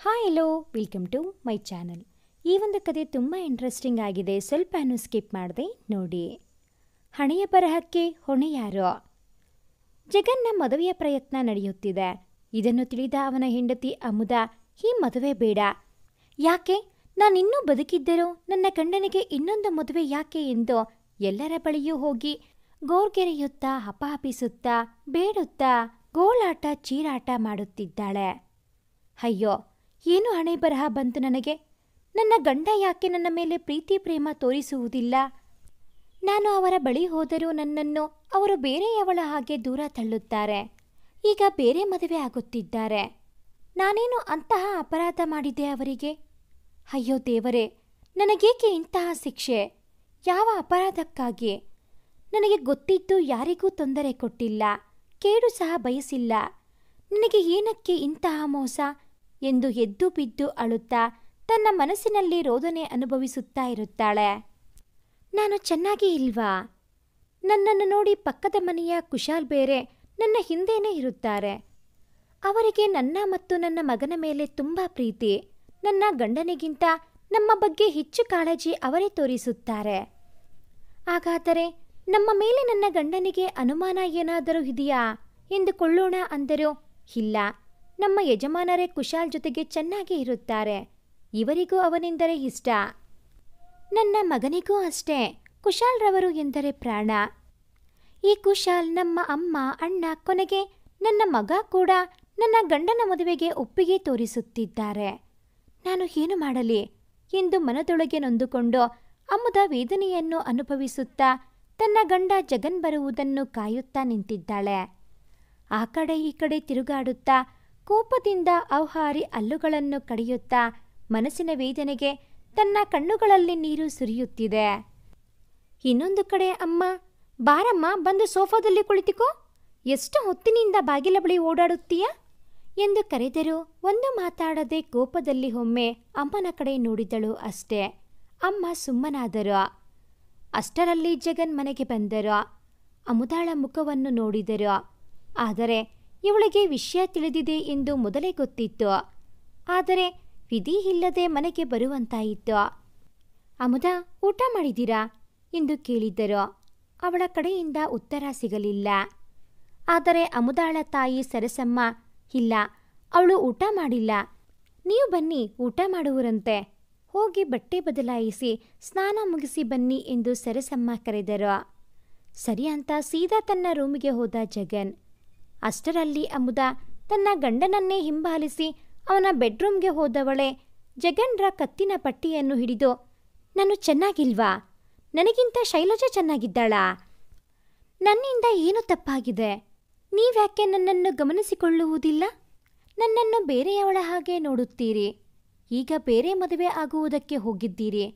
Hi hello welcome to my channel. ಈ ಒಂದು ಕತೆ ತುಂಬ ಇಂಟ್ರೆಸ್ಟಿಂಗ್ ಆಗಿದೆ. ಸ್ವಲ್ಪನೂ ಸ್ಕಿಪ್ ಮಾಡದೆ ನೋಡಿ. ಹಣೆಯ ಬರಹಕ್ಕೆ ಹೊಣೆ ಯಾರೋ? ಜಗನ್ನ ಮದುವೆಯ ಪ್ರಯತ್ನ ನಡೆಯುತ್ತಿದೆ. ಇದನ್ನು ತಿಳಿದ ಅವನ ಹೆಂಡತಿ ಅಮುದಾ, ಈ ಮದುವೆ ಬೇಡ. ಯಾಕೆ? ನಾನಿನ್ನೂ ಬದುಕಿದ್ದರೂ ನನ್ನ ಗಂಡನಿಗೆ ಇನ್ನೊಂದು ಮದುವೆ ಯಾಕೆ ಎಂದು ಎಲ್ಲರ ಬಳಿಯೂ ಹೋಗಿ ಗೋರ್ಗೆರೆಯುತ್ತಾ ಹಪಾಪಿಸುತ್ತಾ ಬೇಡುತ್ತಾ ಗೋಳಾಟ ಚೀರಾಟ ಮಾಡುತ್ತಿದ್ದಾಳೆ. ಅಯ್ಯೋ, ಏನು ಹಣೆ ಬರಹ ಬಂತು ನನಗೆ? ನನ್ನ ಗಂಡ ಯಾಕೆ ನನ್ನ ಮೇಲೆ ಪ್ರೀತಿ ಪ್ರೇಮ ತೋರಿಸುವುದಿಲ್ಲ? ನಾನು ಅವರ ಬಳಿ ಹೋದರೂ ನನ್ನನ್ನು ಅವರು ಬೇರೆಯವಳ ಹಾಗೆ ದೂರ ತಳ್ಳುತ್ತಾರೆ. ಈಗ ಬೇರೆ ಮದುವೆ ಆಗುತ್ತಿದ್ದಾರೆ. ನಾನೇನು ಅಂತಹ ಅಪರಾಧ ಮಾಡಿದೆ ಅವರಿಗೆ? ಅಯ್ಯೋ ದೇವರೇ, ನನಗೇಕೆ ಇಂತಹ ಶಿಕ್ಷೆ? ಯಾವ ಅಪರಾಧಕ್ಕಾಗಿ? ನನಗೆ ಗೊತ್ತಿದ್ದು ಯಾರಿಗೂ ತೊಂದರೆ ಕೊಟ್ಟಿಲ್ಲ, ಕೇಡು ಸಹ ಬಯಸಿಲ್ಲ. ನನಗೆ ಏನಕ್ಕೆ ಇಂತಹ ಮೋಸ ಎಂದು ಎದ್ದು ಬಿದ್ದು ಅಳುತ್ತಾ ತನ್ನ ಮನಸ್ಸಿನಲ್ಲಿ ರೋದನೆ ಅನುಭವಿಸುತ್ತಾ ಇರುತ್ತಾಳೆ. ನಾನು ಚೆನ್ನಾಗಿ ಇಲ್ವಾ? ನನ್ನನ್ನು ನೋಡಿ ಪಕ್ಕದ ಮನೆಯ ಕುಶಾಲ್ ಬೇರೆ ನನ್ನ ಹಿಂದೆನೇ ಇರುತ್ತಾರೆ. ಅವರಿಗೆ ನನ್ನ ಮತ್ತು ನನ್ನ ಮಗನ ಮೇಲೆ ತುಂಬ ಪ್ರೀತಿ. ನನ್ನ ಗಂಡನಿಗಿಂತ ನಮ್ಮ ಬಗ್ಗೆ ಹೆಚ್ಚು ಕಾಳಜಿ ಅವರೇ ತೋರಿಸುತ್ತಾರೆ. ಹಾಗಾದರೆ ನಮ್ಮ ಮೇಲೆ ನನ್ನ ಗಂಡನಿಗೆ ಅನುಮಾನ ಏನಾದರೂ ಇದೆಯಾ ಎಂದುಕೊಳ್ಳೋಣ ಅಂದರೂ ಇಲ್ಲ. ನಮ್ಮ ಯಜಮಾನರೇ ಕುಶಾಲ್ ಜೊತೆಗೆ ಚೆನ್ನಾಗಿ ಇರುತ್ತಾರೆ. ಇವರಿಗೂ ಅವನೆಂದರೆ ಇಷ್ಟ. ನನ್ನ ಮಗನಿಗೂ ಅಷ್ಟೇ. ಕುಶಾಲ್ ರವರು ಎಂದರೆ ಪ್ರಾಣ. ಈ ಕುಶಾಲ್, ನಮ್ಮ ಅಮ್ಮ, ಅಣ್ಣ, ಕೊನೆಗೆ ನನ್ನ ಮಗ ಕೂಡ ನನ್ನ ಗಂಡನ ಮದುವೆಗೆ ಒಪ್ಪಿಗೆ ತೋರಿಸುತ್ತಿದ್ದಾರೆ. ನಾನು ಏನು ಮಾಡಲಿ ಎಂದು ಮನದೊಳಗೆ ನೊಂದುಕೊಂಡು ಅಮುದಾ ವೇದನೆಯನ್ನು ಅನುಭವಿಸುತ್ತಾ ತನ್ನ ಗಂಡ ಜಗನ್ ಬರುವುದನ್ನು ಕಾಯುತ್ತಾ ನಿಂತಿದ್ದಾಳೆ. ಆ ಕಡೆ ಈ ಕಡೆ ತಿರುಗಾಡುತ್ತಾ ಕೋಪದಿಂದ ಔಹಾರಿ ಹಲ್ಲುಗಳನ್ನು ಕಡಿಯುತ್ತಾ ಮನಸ್ಸಿನ ವೇದನೆಗೆ ತನ್ನ ಕಣ್ಣುಗಳಲ್ಲಿ ನೀರು ಸುರಿಯುತ್ತಿದೆ. ಇನ್ನೊಂದು ಕಡೆ ಅಮ್ಮ, ಬಾರಮ್ಮ, ಬಂದು ಸೋಫಾದಲ್ಲಿ ಕುಳಿತುಕೋ. ಎಷ್ಟು ಹೊತ್ತಿನಿಂದ ಬಾಗಿಲ ಬಳಿ ಓಡಾಡುತ್ತೀಯ ಎಂದು ಕರೆದರೂ ಒಂದು ಮಾತಾಡದೆ ಕೋಪದಲ್ಲಿ ಒಮ್ಮೆ ಅಮ್ಮನ ಕಡೆ ನೋಡಿದಳು ಅಷ್ಟೇ. ಅಮ್ಮ ಸುಮ್ಮನಾದರು. ಅಷ್ಟರಲ್ಲಿ ಜಗನ್ ಮನೆಗೆ ಬಂದರು. ಅಮುದಾಳ ಮುಖವನ್ನು ನೋಡಿದರು. ಆದರೆ ಇವಳಿಗೆ ವಿಷಯ ತಿಳಿದಿದೆ ಎಂದು ಮೊದಲೇ ಗೊತ್ತಿತ್ತು. ಆದರೆ ವಿಧಿ ಇಲ್ಲದೆ ಮನೆಗೆ ಬರುವಂತಾಯಿತು. ಅಮುದಾ, ಊಟ ಮಾಡಿದ್ದೀರಾ ಎಂದು ಕೇಳಿದರು. ಅವಳ ಕಡೆಯಿಂದ ಉತ್ತರ ಸಿಗಲಿಲ್ಲ. ಆದರೆ ಅಮುದಾಳ ತಾಯಿ ಸರಸಮ್ಮ, ಇಲ್ಲ, ಅವಳು ಊಟ ಮಾಡಿಲ್ಲ. ನೀವು ಬನ್ನಿ, ಊಟ ಮಾಡುವರಂತೆ. ಹೋಗಿ ಬಟ್ಟೆ ಬದಲಾಯಿಸಿ ಸ್ನಾನ ಮುಗಿಸಿ ಬನ್ನಿ ಎಂದು ಸರಸಮ್ಮ ಕರೆದರು. ಸರಿ ಅಂತ ಸೀದಾ ತನ್ನ ರೂಮಿಗೆ ಹೋದ ಜಗನ್. ಅಷ್ಟರಲ್ಲಿ ಅಮುದಾ ತನ್ನ ಗಂಡನನ್ನೇ ಹಿಂಬಾಲಿಸಿ ಅವನ ಬೆಡ್ರೂಮ್ಗೆ ಹೋದವಳೆ ಜಗನ್ರ ಕತ್ತಿನ ಪಟ್ಟಿಯನ್ನು ಹಿಡಿದು, ನಾನು ಚೆನ್ನಾಗಿಲ್ವಾ? ನನಗಿಂತ ಶೈಲಜಾ ಚೆನ್ನಾಗಿದ್ದಾಳಾ? ನನ್ನಿಂದ ಏನು ತಪ್ಪಾಗಿದೆ? ನೀವ್ಯಾಕೆ ನನ್ನನ್ನು ಗಮನಿಸಿಕೊಳ್ಳುವುದಿಲ್ಲ? ನನ್ನನ್ನು ಬೇರೆಯವಳ ಹಾಗೆ ನೋಡುತ್ತೀರಿ. ಈಗ ಬೇರೆ ಮದುವೆ ಆಗುವುದಕ್ಕೆ ಹೋಗಿದ್ದೀರಿ.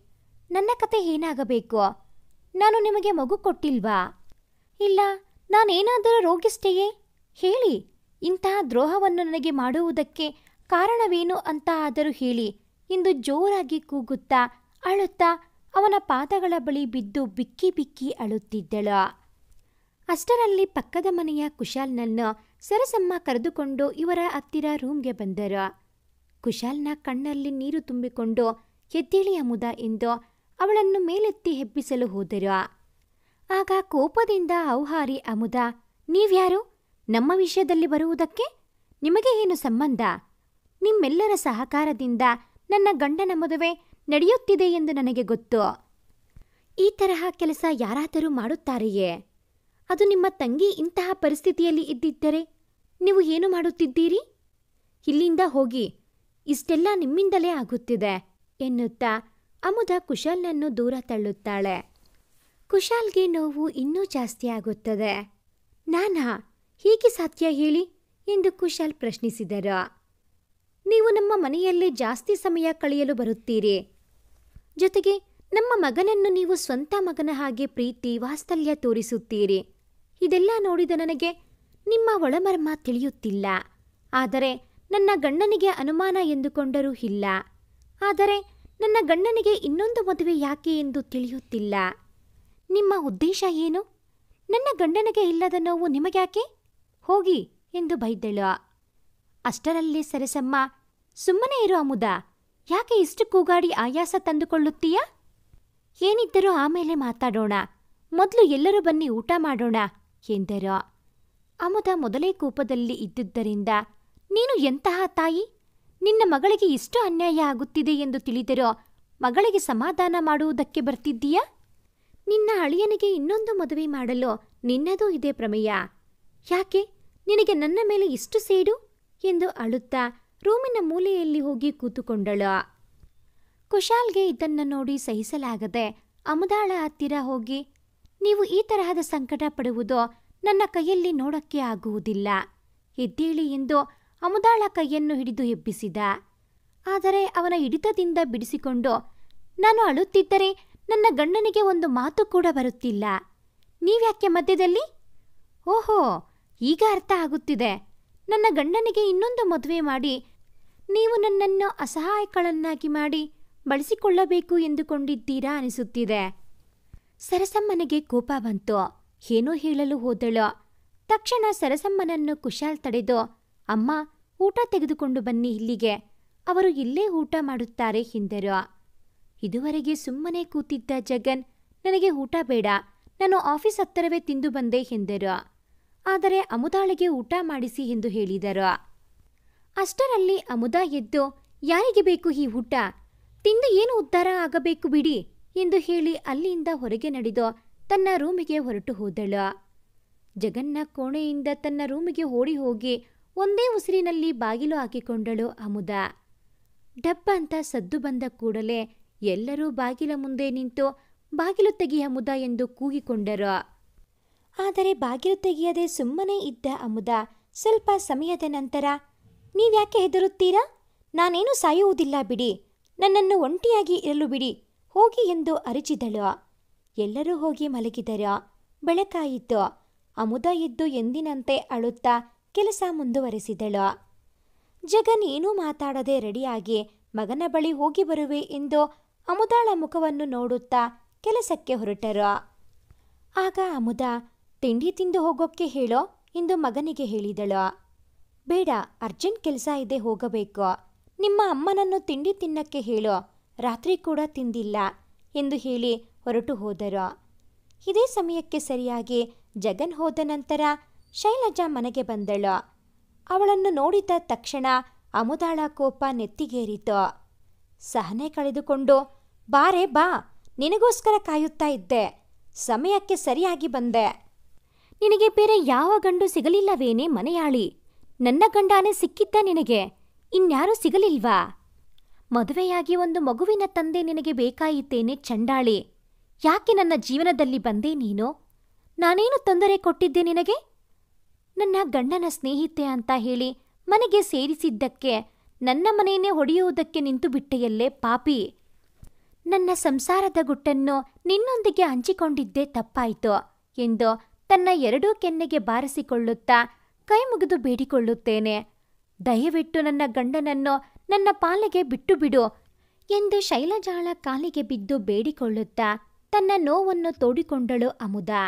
ನನ್ನ ಕತೆ ಏನಾಗಬೇಕು? ನಾನು ನಿಮಗೆ ಮಗು ಕೊಟ್ಟಿಲ್ವಾ? ಇಲ್ಲ, ನಾನೇನಾದರೂ ರೋಗಿಷ್ಟೆಯೇ? ಹೇಳಿ, ಇಂತಹ ದ್ರೋಹವನ್ನು ನನಗೆ ಮಾಡುವುದಕ್ಕೆ ಕಾರಣವೇನು ಅಂತ ಆದರೂ ಹೇಳಿ ಎಂದು ಜೋರಾಗಿ ಕೂಗುತ್ತಾ ಅಳುತ್ತಾ ಅವನ ಪಾದಗಳ ಬಳಿ ಬಿದ್ದು ಬಿಕ್ಕಿ ಬಿಕ್ಕಿ ಅಳುತ್ತಿದ್ದಳು. ಅಷ್ಟರಲ್ಲಿ ಪಕ್ಕದ ಮನೆಯ ಕುಶಾಲ್ನನ್ನು ಸರಸಮ್ಮ ಕರೆದುಕೊಂಡು ಇವರ ಹತ್ತಿರ ರೂಮ್ಗೆ ಬಂದರು. ಕುಶಾಲ್ನ ಕಣ್ಣಲ್ಲಿ ನೀರು ತುಂಬಿಕೊಂಡು ಎದ್ದೇಳಿ ಅಮುದಾ ಎಂದು ಅವಳನ್ನು ಮೇಲೆತ್ತಿ ಹೆಬ್ಬಿಸಲು ಹೋದರು. ಆಗ ಕೋಪದಿಂದ ಔಹಾರಿ ಅಮುದಾ, ನೀವ್ಯಾರು ನಮ್ಮ ವಿಷಯದಲ್ಲಿ ಬರುವುದಕ್ಕೆ? ನಿಮಗೆ ಏನು ಸಂಬಂಧ? ನಿಮ್ಮೆಲ್ಲರ ಸಹಕಾರದಿಂದ ನನ್ನ ಗಂಡನ ಮದುವೆ ನಡೆಯುತ್ತಿದೆ ಎಂದು ನನಗೆ ಗೊತ್ತು. ಈ ತರಹ ಕೆಲಸ ಯಾರಾದರೂ ಮಾಡುತ್ತಾರೆಯೇ? ಅದು ನಿಮ್ಮ ತಂಗಿ ಇಂತಹ ಪರಿಸ್ಥಿತಿಯಲ್ಲಿ ಇದ್ದಿದ್ದರೆ ನೀವು ಏನು ಮಾಡುತ್ತಿದ್ದೀರಿ? ಇಲ್ಲಿಂದ ಹೋಗಿ, ಇಷ್ಟೆಲ್ಲ ನಿಮ್ಮಿಂದಲೇ ಆಗುತ್ತಿದೆ ಎನ್ನುತ್ತಾ ಅಮುದಾ ಕುಶಾಲ್ನನ್ನು ದೂರ ತಳ್ಳುತ್ತಾಳೆ. ಕುಶಾಲ್ಗೆ ನೋವು ಇನ್ನೂ ಜಾಸ್ತಿ ಆಗುತ್ತದೆ. ನಾನಾ? ಹೀಗೆ ಸಾಧ್ಯ ಹೇಳಿ ಎಂದು ಕುಶಾಲ್ ಪ್ರಶ್ನಿಸಿದರು. ನೀವು ನಮ್ಮ ಮನೆಯಲ್ಲಿ ಜಾಸ್ತಿ ಸಮಯ ಕಳೆಯಲು ಬರುತ್ತೀರಿ. ಜೊತೆಗೆ ನಮ್ಮ ಮಗನನ್ನು ನೀವು ಸ್ವಂತ ಮಗನ ಹಾಗೆ ಪ್ರೀತಿ ವಾತ್ಸಲ್ಯ ತೋರಿಸುತ್ತೀರಿ. ಇದೆಲ್ಲ ನೋಡಿದ ನನಗೆ ನಿಮ್ಮ ಒಳಮರ್ಮ ತಿಳಿಯುತ್ತಿಲ್ಲ. ಆದರೆ ನನ್ನ ಗಂಡನಿಗೆ ಅನುಮಾನ ಎಂದುಕೊಂಡರೂ ಇಲ್ಲ. ಆದರೆ ನನ್ನ ಗಂಡನಿಗೆ ಇನ್ನೊಂದು ಮದುವೆ ಯಾಕೆ ಎಂದು ತಿಳಿಯುತ್ತಿಲ್ಲ. ನಿಮ್ಮ ಉದ್ದೇಶ ಏನು? ನನ್ನ ಗಂಡನಿಗೆ ಇಲ್ಲದ ನೋವು ನಿಮಗ್ಯಾಕೆ? ಹೋಗಿ ಎಂದು ಬೈದಳು. ಅಷ್ಟರಲ್ಲಿ ಸರಸಮ್ಮ, ಸುಮ್ಮನೆ ಇರು ಅಮುದ, ಯಾಕೆ ಇಷ್ಟು ಕೂಗಾಡಿ ಆಯಾಸ ತಂದುಕೊಳ್ಳುತ್ತೀಯ? ಏನಿದ್ದರೂ ಆಮೇಲೆ ಮಾತಾಡೋಣ, ಮೊದಲು ಎಲ್ಲರೂ ಬನ್ನಿ ಊಟ ಮಾಡೋಣ ಎಂದರು. ಅಮುದ ಮೊದಲೇ ಕೋಪದಲ್ಲಿ ಇದ್ದುದರಿಂದ, ನೀನು ಎಂತಹ ತಾಯಿ? ನಿನ್ನ ಮಗಳಿಗೆ ಇಷ್ಟು ಅನ್ಯಾಯ ಆಗುತ್ತಿದೆ ಎಂದು ತಿಳಿದಿರೋ ಮಗಳಿಗೆ ಸಮಾಧಾನ ಮಾಡುವುದಕ್ಕೆ ಬರ್ತಿದ್ದೀಯಾ? ನಿನ್ನ ಅಳಿಯನಿಗೆ ಇನ್ನೊಂದು ಮದುವೆ ಮಾಡಲು ನಿನ್ನದೂ ಇದೇ ಪ್ರಮೇಯ. ಯಾಕೆ ನಿನಗೆ ನನ್ನ ಮೇಲೆ ಇಷ್ಟು ಸೇಡು ಎಂದು ಅಳುತ್ತಾ ರೂಮಿನ ಮೂಲೆಯಲ್ಲಿ ಹೋಗಿ ಕೂತುಕೊಂಡಳು. ಕುಶಾಲ್ಗೆ ಇದನ್ನು ನೋಡಿ ಸಹಿಸಲಾಗದೆ ಅಮುದಾಳ ಹತ್ತಿರ ಹೋಗಿ, ನೀವು ಈ ತರಹದ ಸಂಕಟ ಪಡುವುದು ನನ್ನ ಕೈಯಲ್ಲಿ ನೋಡಕ್ಕೆ ಆಗುವುದಿಲ್ಲ, ಎದ್ದೇಳಿ ಎಂದು ಅಮುದಾಳ ಕೈಯನ್ನು ಹಿಡಿದು ಎಬ್ಬಿಸಿದ. ಆದರೆ ಅವನ ಹಿಡಿತದಿಂದ ಬಿಡಿಸಿಕೊಂಡು, ನಾನು ಅಳುತ್ತಿದ್ದರೆ ನನ್ನ ಗಂಡನಿಗೆ ಒಂದು ಮಾತು ಕೂಡ ಬರುತ್ತಿಲ್ಲ, ನೀವ್ಯಾಕೆ ಮಧ್ಯದಲ್ಲಿ? ಓಹೋ, ಈಗ ಅರ್ಥ ಆಗುತ್ತಿದೆ. ನನ್ನ ಗಂಡನಿಗೆ ಇನ್ನೊಂದು ಮದುವೆ ಮಾಡಿ ನೀವು ನನ್ನನ್ನು ಅಸಹಾಯಕಳನ್ನಾಗಿ ಮಾಡಿ ಬಳಸಿಕೊಳ್ಳಬೇಕು ಎಂದುಕೊಂಡಿದ್ದೀರಾ ಅನಿಸುತ್ತಿದೆ. ಸರಸಮ್ಮನಿಗೆ ಕೋಪ ಬಂತು. ಏನೋ ಹೇಳಲು ಹೋದಳು. ತಕ್ಷಣ ಸರಸಮ್ಮನನ್ನು ಕುಶಾಲ್ ತಡೆದು, ಅಮ್ಮ, ಊಟ ತೆಗೆದುಕೊಂಡು ಬನ್ನಿ ಇಲ್ಲಿಗೆ, ಅವರು ಇಲ್ಲೇ ಊಟ ಮಾಡುತ್ತಾರೆ ಎಂದರು. ಇದುವರೆಗೆ ಸುಮ್ಮನೆ ಕೂತಿದ್ದ ಜಗನ್, ನನಗೆ ಊಟ ಬೇಡ, ನಾನು ಆಫೀಸ್ ಹತ್ತಿರವೇ ತಿಂದು ಬಂದೆ ಎಂದರು. ಆದರೆ ಅಮುದಾಳಿಗೆ ಊಟ ಮಾಡಿಸಿ ಎಂದು ಹೇಳಿದರು. ಅಷ್ಟರಲ್ಲಿ ಅಮುದಾ ಎದ್ದು, ಯಾರಿಗೆ ಬೇಕು ಈ ಊಟ? ತಿಂದು ಏನು ಉದ್ಧಾರ ಆಗಬೇಕು ಬಿಡಿ ಎಂದು ಹೇಳಿ ಅಲ್ಲಿಂದ ಹೊರಗೆ ನಡೆದು ತನ್ನ ರೂಮಿಗೆ ಹೊರಟು ಹೋದಳು. ಜಗನ್ನ ಕೋಣೆಯಿಂದ ತನ್ನ ರೂಮಿಗೆ ಓಡಿ ಹೋಗಿ ಒಂದೇ ಉಸಿರಿನಲ್ಲಿ ಬಾಗಿಲು ಹಾಕಿಕೊಂಡಳು ಅಮುದಾ. ಡಬ್ಬ ಅಂತ ಸದ್ದು ಬಂದ ಕೂಡಲೇ ಎಲ್ಲರೂ ಬಾಗಿಲ ಮುಂದೆ ನಿಂತು, ಬಾಗಿಲು ತೆಗಿ ಅಮುದಾ ಎಂದು ಕೂಗಿಕೊಂಡರು. ಆದರೆ ಬಾಗಿಲು ತೆಗೆಯದೆ ಸುಮ್ಮನೆ ಇದ್ದ ಅಮುದಾ ಸ್ವಲ್ಪ ಸಮಯದ ನಂತರ, ನೀವ್ಯಾಕೆ ಹೆದರುತ್ತೀರಾ? ನಾನೇನು ಸಾಯುವುದಿಲ್ಲ ಬಿಡಿ, ನನ್ನನ್ನು ಒಂಟಿಯಾಗಿ ಇರಲು ಬಿಡಿ, ಹೋಗಿ ಎಂದು ಅರಚಿದಳು. ಎಲ್ಲರೂ ಹೋಗಿ ಮಲಗಿದರು. ಬೆಳಕಾಯಿತು. ಅಮುದಾ ಎದ್ದು ಎಂದಿನಂತೆ ಅಳುತ್ತಾ ಕೆಲಸ ಮುಂದುವರೆಸಿದಳು. ಜಗನ್ ಏನೂ ಮಾತಾಡದೆ ರೆಡಿಯಾಗಿ ಮಗನ ಬಳಿ ಹೋಗಿ ಬರುವೆ ಎಂದು ಅಮುದಾಳ ಮುಖವನ್ನು ನೋಡುತ್ತಾ ಕೆಲಸಕ್ಕೆ ಹೊರಟರು. ಆಗ ಅಮುದಾ, ತಿಂಡಿ ತಿಂದು ಹೋಗೋಕ್ಕೆ ಹೇಳೋ ಎಂದು ಮಗನಿಗೆ ಹೇಳಿದಳು. ಬೇಡ, ಅರ್ಜೆಂಟ್ ಕೆಲಸ ಇದೆ, ಹೋಗಬೇಕು. ನಿಮ್ಮ ಅಮ್ಮನನ್ನು ತಿಂಡಿ ತಿನ್ನಕ್ಕೆ ಹೇಳೋ, ರಾತ್ರಿ ಕೂಡ ತಿಂದಿಲ್ಲ ಎಂದು ಹೇಳಿ ಹೊರಟು ಹೋದರು. ಇದೇ ಸಮಯಕ್ಕೆ ಸರಿಯಾಗಿ ಜಗನ್ ಹೋದ ನಂತರ ಶೈಲಜಾ ಮನೆಗೆ ಬಂದಳು. ಅವಳನ್ನು ನೋಡಿದ ತಕ್ಷಣ ಅಮುದಾಳ ಕೋಪ ನೆತ್ತಿಗೇರಿತು. ಸಹನೆ ಕಳೆದುಕೊಂಡು, ಬಾರೆ ಬಾ, ನಿನಗೋಸ್ಕರ ಕಾಯುತ್ತಾ ಇದ್ದೆ, ಸಮಯಕ್ಕೆ ಸರಿಯಾಗಿ ಬಂದೆ. ನಿನಗೆ ಬೇರೆ ಯಾವ ಗಂಡು ಸಿಗಲಿಲ್ಲವೇನೆ ಮನೆಯಾಳಿ? ನನ್ನ ಗಂಡಾನೇ ಸಿಕ್ಕಿದ್ದ ನಿನಗೆ, ಇನ್ಯಾರೂ ಸಿಗಲಿಲ್ವಾ? ಮದುವೆಯಾಗಿ ಒಂದು ಮಗುವಿನ ತಂದೆ ನಿನಗೆ ಬೇಕಾಯಿತೇನೆ ಚಂಡಾಳಿ? ಯಾಕೆ ನನ್ನ ಜೀವನದಲ್ಲಿ ಬಂದೆ ನೀನು? ನಾನೇನು ತೊಂದರೆ ಕೊಟ್ಟಿದ್ದೆ ನಿನಗೆ? ನನ್ನ ಗಂಡನ ಸ್ನೇಹಿತೆ ಅಂತ ಹೇಳಿ ಮನೆಗೆ ಸೇರಿಸಿದ್ದಕ್ಕೆ ನನ್ನ ಮನೆಯನ್ನೇ ಹೊಡೆಯುವುದಕ್ಕೆ ನಿಂತು ಬಿಟ್ಟೆಯಲ್ಲೇ ಪಾಪಿ. ನನ್ನ ಸಂಸಾರದ ಗುಟ್ಟನ್ನು ನಿನ್ನೊಂದಿಗೆ ಹಂಚಿಕೊಂಡಿದ್ದೇ ತಪ್ಪಾಯಿತು ಎಂದು ತನ್ನ ಎರಡೂ ಕೆನ್ನೆಗೆ ಬಾರಿಸಿಕೊಳ್ಳುತ್ತಾ ಕೈ ಮುಗಿದು ಬೇಡಿಕೊಳ್ಳುತ್ತೇನೆ, ದಯವಿಟ್ಟು ನನ್ನ ಗಂಡನನ್ನು ನನ್ನ ಪಾಲಿಗೆ ಬಿಟ್ಟು ಬಿಡು ಎಂದು ಶೈಲಜಾಳ ಕಾಲಿಗೆ ಬಿದ್ದು ಬೇಡಿಕೊಳ್ಳುತ್ತಾ ತನ್ನ ನೋವನ್ನು ತೋಡಿಕೊಂಡಳು ಅಮುದಾ.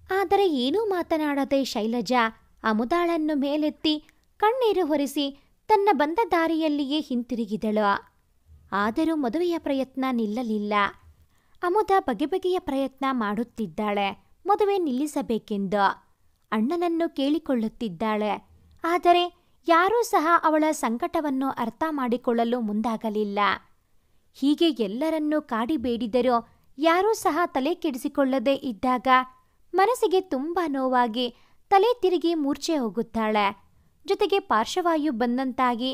ಆದರೆ ಏನೂ ಮಾತನಾಡದೆ ಶೈಲಜಾ ಅಮುದಾಳನ್ನು ಮೇಲೆತ್ತಿ ಕಣ್ಣೀರು ಹೊರಿಸಿ ತನ್ನ ಬಂದ ದಾರಿಯಲ್ಲಿಯೇ ಹಿಂತಿರುಗಿದಳು. ಆದರೂ ಮದುವೆಯ ಪ್ರಯತ್ನ ನಿಲ್ಲಲಿಲ್ಲ. ಅಮುದಾ ಬಗೆ ಬಗೆಯ ಪ್ರಯತ್ನ ಮಾಡುತ್ತಿದ್ದಾಳೆ ಮದುವೆ ನಿಲ್ಲಿಸಬೇಕೆಂದು. ಅಣ್ಣನನ್ನು ಕೇಳಿಕೊಳ್ಳುತ್ತಿದ್ದಾಳೆ. ಆದರೆ ಯಾರೂ ಸಹ ಅವಳ ಸಂಕಟವನ್ನು ಅರ್ಥ ಮಾಡಿಕೊಳ್ಳಲು ಮುಂದಾಗಲಿಲ್ಲ. ಹೀಗೆ ಎಲ್ಲರನ್ನೂ ಕಾಡಿಬೇಡಿದರೂ ಯಾರೂ ಸಹ ತಲೆ ಕೆಡಿಸಿಕೊಳ್ಳದೆ ಇದ್ದಾಗ ಮನಸ್ಸಿಗೆ ತುಂಬ ನೋವಾಗಿ ತಲೆ ತಿರುಗಿ ಮೂರ್ಛೆ ಹೋಗುತ್ತಾಳೆ. ಜೊತೆಗೆ ಪಾರ್ಶ್ವವಾಯು ಬಂದಂತಾಗಿ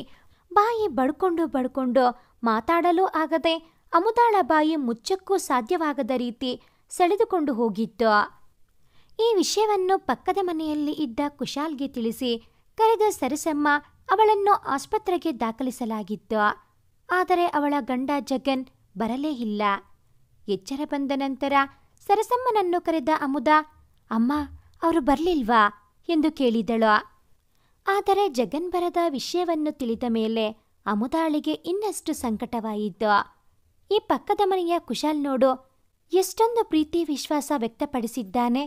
ಬಾಯಿ ಬಡ್ಕೊಂಡು ಮಾತಾಡಲೂ ಆಗದೆ ಅಮುದಾಳ ಬಾಯಿ ಮುಚ್ಚಕ್ಕೂ ಸಾಧ್ಯವಾಗದ ರೀತಿ ಸೆಳೆದುಕೊಂಡು ಹೋಗಿತ್ತು. ಈ ವಿಷಯವನ್ನು ಪಕ್ಕದ ಮನೆಯಲ್ಲಿ ಇದ್ದ ಕುಶಾಲ್ಗೆ ತಿಳಿಸಿ ಕರೆದ ಸರಸಮ್ಮ ಅವಳನ್ನು ಆಸ್ಪತ್ರೆಗೆ ದಾಖಲಿಸಲಾಗಿತ್ತು. ಆದರೆ ಅವಳ ಗಂಡ ಜಗನ್ ಬರಲೇ ಇಲ್ಲ. ಎಚ್ಚರ ಬಂದ ನಂತರ ಸರಸಮ್ಮನನ್ನು ಕರೆದ ಅಮುದಾ, ಅಮ್ಮ, ಅವರು ಬರಲಿಲ್ವಾ ಎಂದು ಕೇಳಿದಳು. ಆದರೆ ಜಗನ್ ಬರದ ವಿಷಯವನ್ನು ತಿಳಿದ ಮೇಲೆ ಅಮುದಾಳಿಗೆ ಇನ್ನಷ್ಟು ಸಂಕಟವಾಯಿತು. ಈ ಪಕ್ಕದ ಮನೆಯ ಕುಶಾಲ್ ನೋಡು, ಎಷ್ಟೊಂದು ಪ್ರೀತಿ ವಿಶ್ವಾಸ ವ್ಯಕ್ತಪಡಿಸಿದ್ದಾನೆ.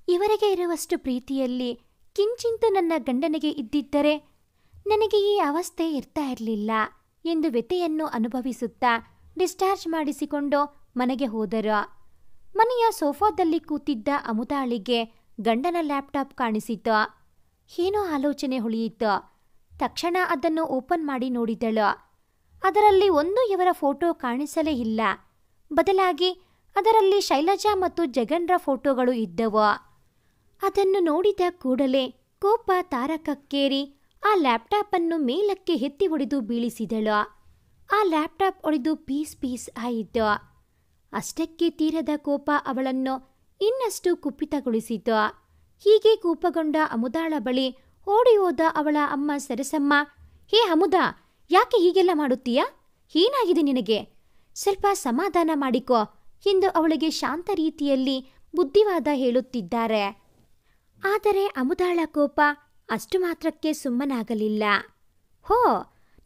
ಇವರಿಗೆ ಇರುವಷ್ಟು ಪ್ರೀತಿಯಲ್ಲಿ ಕಿಂಚಿಂತೂ ನನ್ನ ಗಂಡನಿಗೆ ಇದ್ದಿದ್ದರೆ ನನಗೆ ಈ ಅವಸ್ಥೆ ಇರ್ತಾ ಇರಲಿಲ್ಲ ಎಂದು ವ್ಯಥೆಯನ್ನು ಅನುಭವಿಸುತ್ತಾ ಡಿಸ್ಚಾರ್ಜ್ ಮಾಡಿಸಿಕೊಂಡು ಮನೆಗೆ ಹೋದರು. ಮನೆಯ ಸೋಫಾದಲ್ಲಿ ಕೂತಿದ್ದ ಅಮುದಾಳಿಗೆ ಗಂಡನ ಲ್ಯಾಪ್ಟಾಪ್ ಕಾಣಿಸಿತು. ಏನೋ ಆಲೋಚನೆ ಹೊಳೆಯಿತು. ತಕ್ಷಣ ಅದನ್ನು ಓಪನ್ ಮಾಡಿ ನೋಡಿದಳು. ಅದರಲ್ಲಿ ಒಂದು ಇವರ ಫೋಟೋ ಕಾಣಿಸಲೇ ಇಲ್ಲ. ಬದಲಾಗಿ ಅದರಲ್ಲಿ ಶೈಲಜಾ ಮತ್ತು ಜಗನ್ರ ಫೋಟೋಗಳು ಇದ್ದವು. ಅದನ್ನು ನೋಡಿದ ಕೂಡಲೇ ಕೋಪ ತಾರಕಕ್ಕೇರಿ ಆ ಲ್ಯಾಪ್ಟಾಪ್ ಅನ್ನು ಮೇಲಕ್ಕೆ ಎತ್ತಿ ಹೊಡೆದು ಬೀಳಿಸಿದಳು. ಆ ಲ್ಯಾಪ್ಟಾಪ್ ಒಡೆದು ಪೀಸ್ ಪೀಸ್ ಆಯಿತು. ಅಷ್ಟಕ್ಕೆ ತೀರದ ಕೋಪ ಅವಳನ್ನು ಇನ್ನಷ್ಟು ಕುಪಿತಗೊಳಿಸಿತು. ಹೀಗೆ ಕೋಪಗೊಂಡ ಅಮುದಾಳ ಬಳಿ ಓಡಿ ಹೋದ ಅವಳ ಅಮ್ಮ ಸರಸಮ್ಮ, ಹೇ ಅಮುದ, ಯಾಕೆ ಹೀಗೆಲ್ಲ ಮಾಡುತ್ತೀಯಾ? ಏನಾಗಿದೆ ನಿನಗೆ? ಸ್ವಲ್ಪ ಸಮಾಧಾನ ಮಾಡಿಕೋ ಎಂದು ಅವಳಿಗೆ ಶಾಂತ ರೀತಿಯಲ್ಲಿ ಬುದ್ಧಿವಾದ ಹೇಳುತ್ತಿದ್ದಾರೆ. ಆದರೆ ಅಮುದಾಳ ಕೋಪ ಅಷ್ಟು ಮಾತ್ರಕ್ಕೆ ಸುಮ್ಮನಾಗಲಿಲ್ಲ. ಹೋ,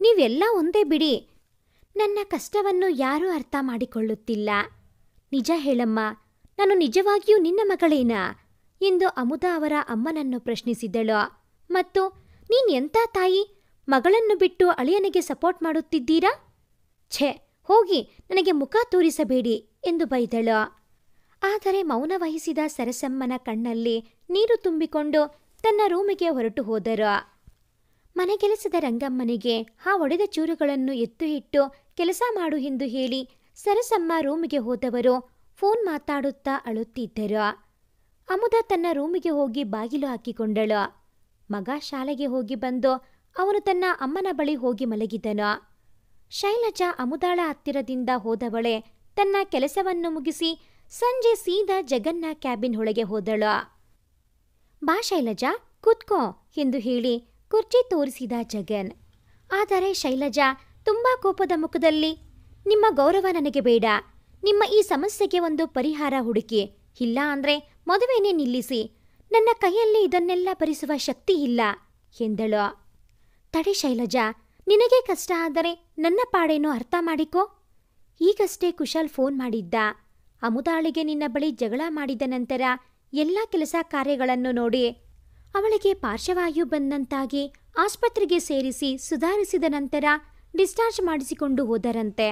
ನೀವೆಲ್ಲ ಒಂದೇ ಬಿಡಿ. ನನ್ನ ಕಷ್ಟವನ್ನು ಯಾರೂ ಅರ್ಥ ಮಾಡಿಕೊಳ್ಳುತ್ತಿಲ್ಲ. ನಿಜ ಹೇಳಮ್ಮ, ನಾನು ನಿಜವಾಗಿಯೂ ನಿನ್ನ ಮಗಳೇನಾ ಎಂದು ಅಮುದ ಅವರ ಅಮ್ಮನನ್ನು ಪ್ರಶ್ನಿಸಿದಳು. ಮತ್ತು ನೀನೆಂಥ ತಾಯಿ, ಮಗಳನ್ನು ಬಿಟ್ಟು ಅಳಿಯನಿಗೆ ಸಪೋರ್ಟ್ ಮಾಡುತ್ತಿದ್ದೀರಾ? ಛೆ, ಹೋಗಿ ನನಗೆ ಮುಖ ತೋರಿಸಬೇಡಿ ಎಂದು ಬೈದಳು. ಆದರೆ ಮೌನ ವಹಿಸಿದ ಸರಸಮ್ಮನ ಕಣ್ಣಲ್ಲಿ ನೀರು ತುಂಬಿಕೊಂಡು ತನ್ನ ರೂಮಿಗೆ ಹೊರಟು ಹೋದರು. ಮನೆಗೆಲಸದ ರಂಗಮ್ಮನಿಗೆ ಆ ಒಡೆದ ಚೂರುಗಳನ್ನು ಎತ್ತು ಇಟ್ಟು ಕೆಲಸ ಮಾಡು ಎಂದು ಹೇಳಿ ಸರಸಮ್ಮ ರೂಮಿಗೆ ಹೋದವರು ಫೋನ್ ಮಾತಾಡುತ್ತಾ ಅಳುತ್ತಿದ್ದರು. ಅಮುದ ತನ್ನ ರೂಮಿಗೆ ಹೋಗಿ ಬಾಗಿಲು ಹಾಕಿಕೊಂಡಳು. ಮಗ ಶಾಲೆಗೆ ಹೋಗಿ ಬಂದು ಅವನು ತನ್ನ ಅಮ್ಮನ ಬಳಿ ಹೋಗಿ ಮಲಗಿದನು. ಶೈಲಜಾ ಅಮುದಾಳ ಹತ್ತಿರದಿಂದ ಹೋದವಳೆ ತನ್ನ ಕೆಲಸವನ್ನು ಮುಗಿಸಿ ಸಂಜೆ ಸೀದಾ ಜಗನ್ನ ಕ್ಯಾಬಿನ್ ಒಳಗೆ ಹೋದಳು. ಬಾ ಶೈಲಜಾ, ಕೂತ್ಕೋ ಎಂದು ಹೇಳಿ ಕುರ್ಚಿ ತೋರಿಸಿದ ಜಗನ್. ಆದರೆ ಶೈಲಜಾ ತುಂಬಾ ಕೋಪದ ಮುಖದಲ್ಲಿ, ನಿಮ್ಮ ಗೌರವ ನನಗೆ ಬೇಡ. ನಿಮ್ಮ ಈ ಸಮಸ್ಯೆಗೆ ಒಂದು ಪರಿಹಾರ ಹುಡುಕಿ, ಇಲ್ಲ ಅಂದ್ರೆ ಮದುವೆನೇ ನಿಲ್ಲಿಸಿ. ನನ್ನ ಕೈಯಲ್ಲಿ ಇದನ್ನೆಲ್ಲ ಭರಿಸುವ ಶಕ್ತಿ ಇಲ್ಲ ಎಂದಳು. ತಡೆ ಶೈಲಜಾ, ನಿನಗೆ ಕಷ್ಟ ಆದರೆ ನನ್ನ ಪಾಡೇನೋ ಅರ್ಥ ಮಾಡಿಕೋ. ಈಗಷ್ಟೇ ಕುಶಲ್ ಫೋನ್ ಮಾಡಿದ್ದ. ಅಮುದಾಳಿಗೆ ನಿನ್ನ ಬಳಿ ಜಗಳ ಮಾಡಿದ ನಂತರ ಎಲ್ಲ ಕೆಲಸ ಕಾರ್ಯಗಳನ್ನು ನೋಡಿ ಅವಳಿಗೆ ಪಾರ್ಶ್ವವಾಯು ಬಂದಂತಾಗಿ ಆಸ್ಪತ್ರೆಗೆ ಸೇರಿಸಿ ಸುಧಾರಿಸಿದ ನಂತರ ಡಿಸ್ಚಾರ್ಜ್ ಮಾಡಿಸಿಕೊಂಡು ಹೋದರಂತೆ.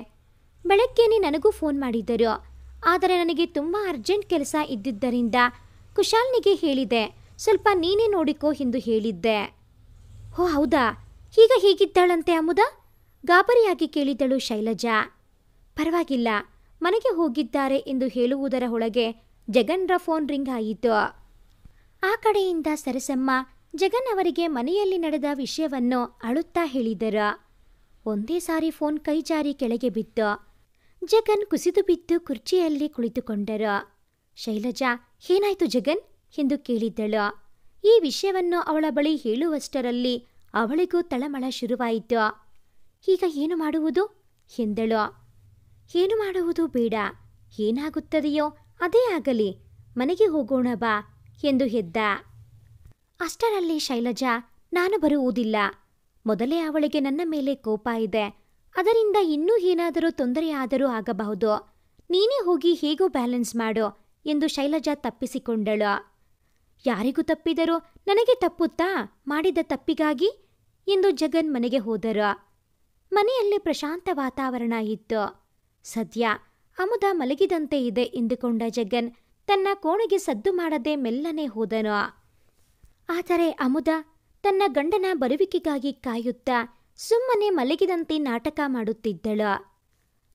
ಬೆಳಗ್ಗೆನೇ ನನಗೂ ಫೋನ್ ಮಾಡಿದ್ದರು. ಆದರೆ ನನಗೆ ತುಂಬ ಅರ್ಜೆಂಟ್ ಕೆಲಸ ಇದ್ದಿದ್ದರಿಂದ ಕುಶಾಲ್ನಿಗೆ ಹೇಳಿದೆ, ಸ್ವಲ್ಪ ನೀನೇ ನೋಡಿಕೋ ಎಂದು ಹೇಳಿದ್ದೆ. ಓ ಹೌದಾ, ಈಗ ಹೀಗಿದ್ದಾಳಂತೆ ಅಮುದ? ಗಾಬರಿಯಾಗಿ ಕೇಳಿದಳು ಶೈಲಜಾ. ಪರವಾಗಿಲ್ಲ, ಮನೆಗೆ ಹೋಗಿದ್ದಾರೆ ಎಂದು ಹೇಳುವುದರ ಒಳಗೆ ಜಗನ್ರ ಫೋನ್ ರಿಂಗ್ ಆಯಿತು. ಆ ಕಡೆಯಿಂದ ಸರಸಮ್ಮ ಜಗನ್ ಅವರಿಗೆ ಮನೆಯಲ್ಲಿ ನಡೆದ ವಿಷಯವನ್ನು ಅಳುತ್ತಾ ಹೇಳಿದರು. ಒಂದೇ ಸಾರಿ ಫೋನ್ ಕೈ ಜಾರಿ ಕೆಳಗೆ ಬಿತ್ತು. ಜಗನ್ ಕುಸಿದು ಬಿದ್ದು ಕುರ್ಚಿಯಲ್ಲಿ ಕುಳಿತುಕೊಂಡರು. ಶೈಲಜಾ, ಏನಾಯ್ತು ಜಗನ್ ಎಂದು ಕೇಳಿದ್ದಳು. ಈ ವಿಷಯವನ್ನು ಅವಳ ಬಳಿ ಹೇಳುವಷ್ಟರಲ್ಲಿ ಅವಳಿಗೂ ತಳಮಳ ಶುರುವಾಯಿತು. ಈಗ ಏನು ಮಾಡುವುದು ಎಂದಳು. ಏನು ಮಾಡುವುದು ಬೇಡ, ಏನಾಗುತ್ತದೆಯೋ ಅದೇ ಆಗಲಿ, ಮನೆಗೆ ಹೋಗೋಣ ಬಾ ಎಂದು ಎದ್ದ. ಅಷ್ಟರಲ್ಲಿ ಶೈಲಜಾ, ನಾನು ಬರುವುದಿಲ್ಲ. ಮೊದಲೇ ಅವಳಿಗೆ ನನ್ನ ಮೇಲೆ ಕೋಪ ಇದೆ. ಅದರಿಂದ ಇನ್ನೂ ಏನಾದರೂ ತೊಂದರೆಯಾದರೂ ಆಗಬಹುದು. ನೀನೇ ಹೋಗಿ ಹೇಗೋ ಬ್ಯಾಲೆನ್ಸ್ ಮಾಡು ಎಂದು ಶೈಲಜಾ ತಪ್ಪಿಸಿಕೊಂಡಳು. ಯಾರಿಗೂ ತಪ್ಪಿದರೂ ನನಗೆ ತಪ್ಪುತ್ತಾ ಮಾಡಿದ ತಪ್ಪಿಗಾಗಿ ಎಂದು ಜಗನ್ ಮನೆಗೆ ಹೋದರು. ಮನೆಯಲ್ಲಿ ಪ್ರಶಾಂತ ವಾತಾವರಣ ಇತ್ತು. ಸದ್ಯ ಅಮುದ ಮಲಗಿದಂತೆ ಇದೆ ಎಂದುಕೊಂಡ ಜಗನ್ ತನ್ನ ಕೋಣೆಗೆ ಸದ್ದು ಮಾಡದೆ ಮೆಲ್ಲನೆ ಹೋದನು. ಆದರೆ ಅಮುದ ತನ್ನ ಗಂಡನ ಬರುವಿಕೆಗಾಗಿ ಕಾಯುತ್ತಾ ಸುಮ್ಮನೆ ಮಲಗಿದಂತೆ ನಾಟಕ ಮಾಡುತ್ತಿದ್ದಳು.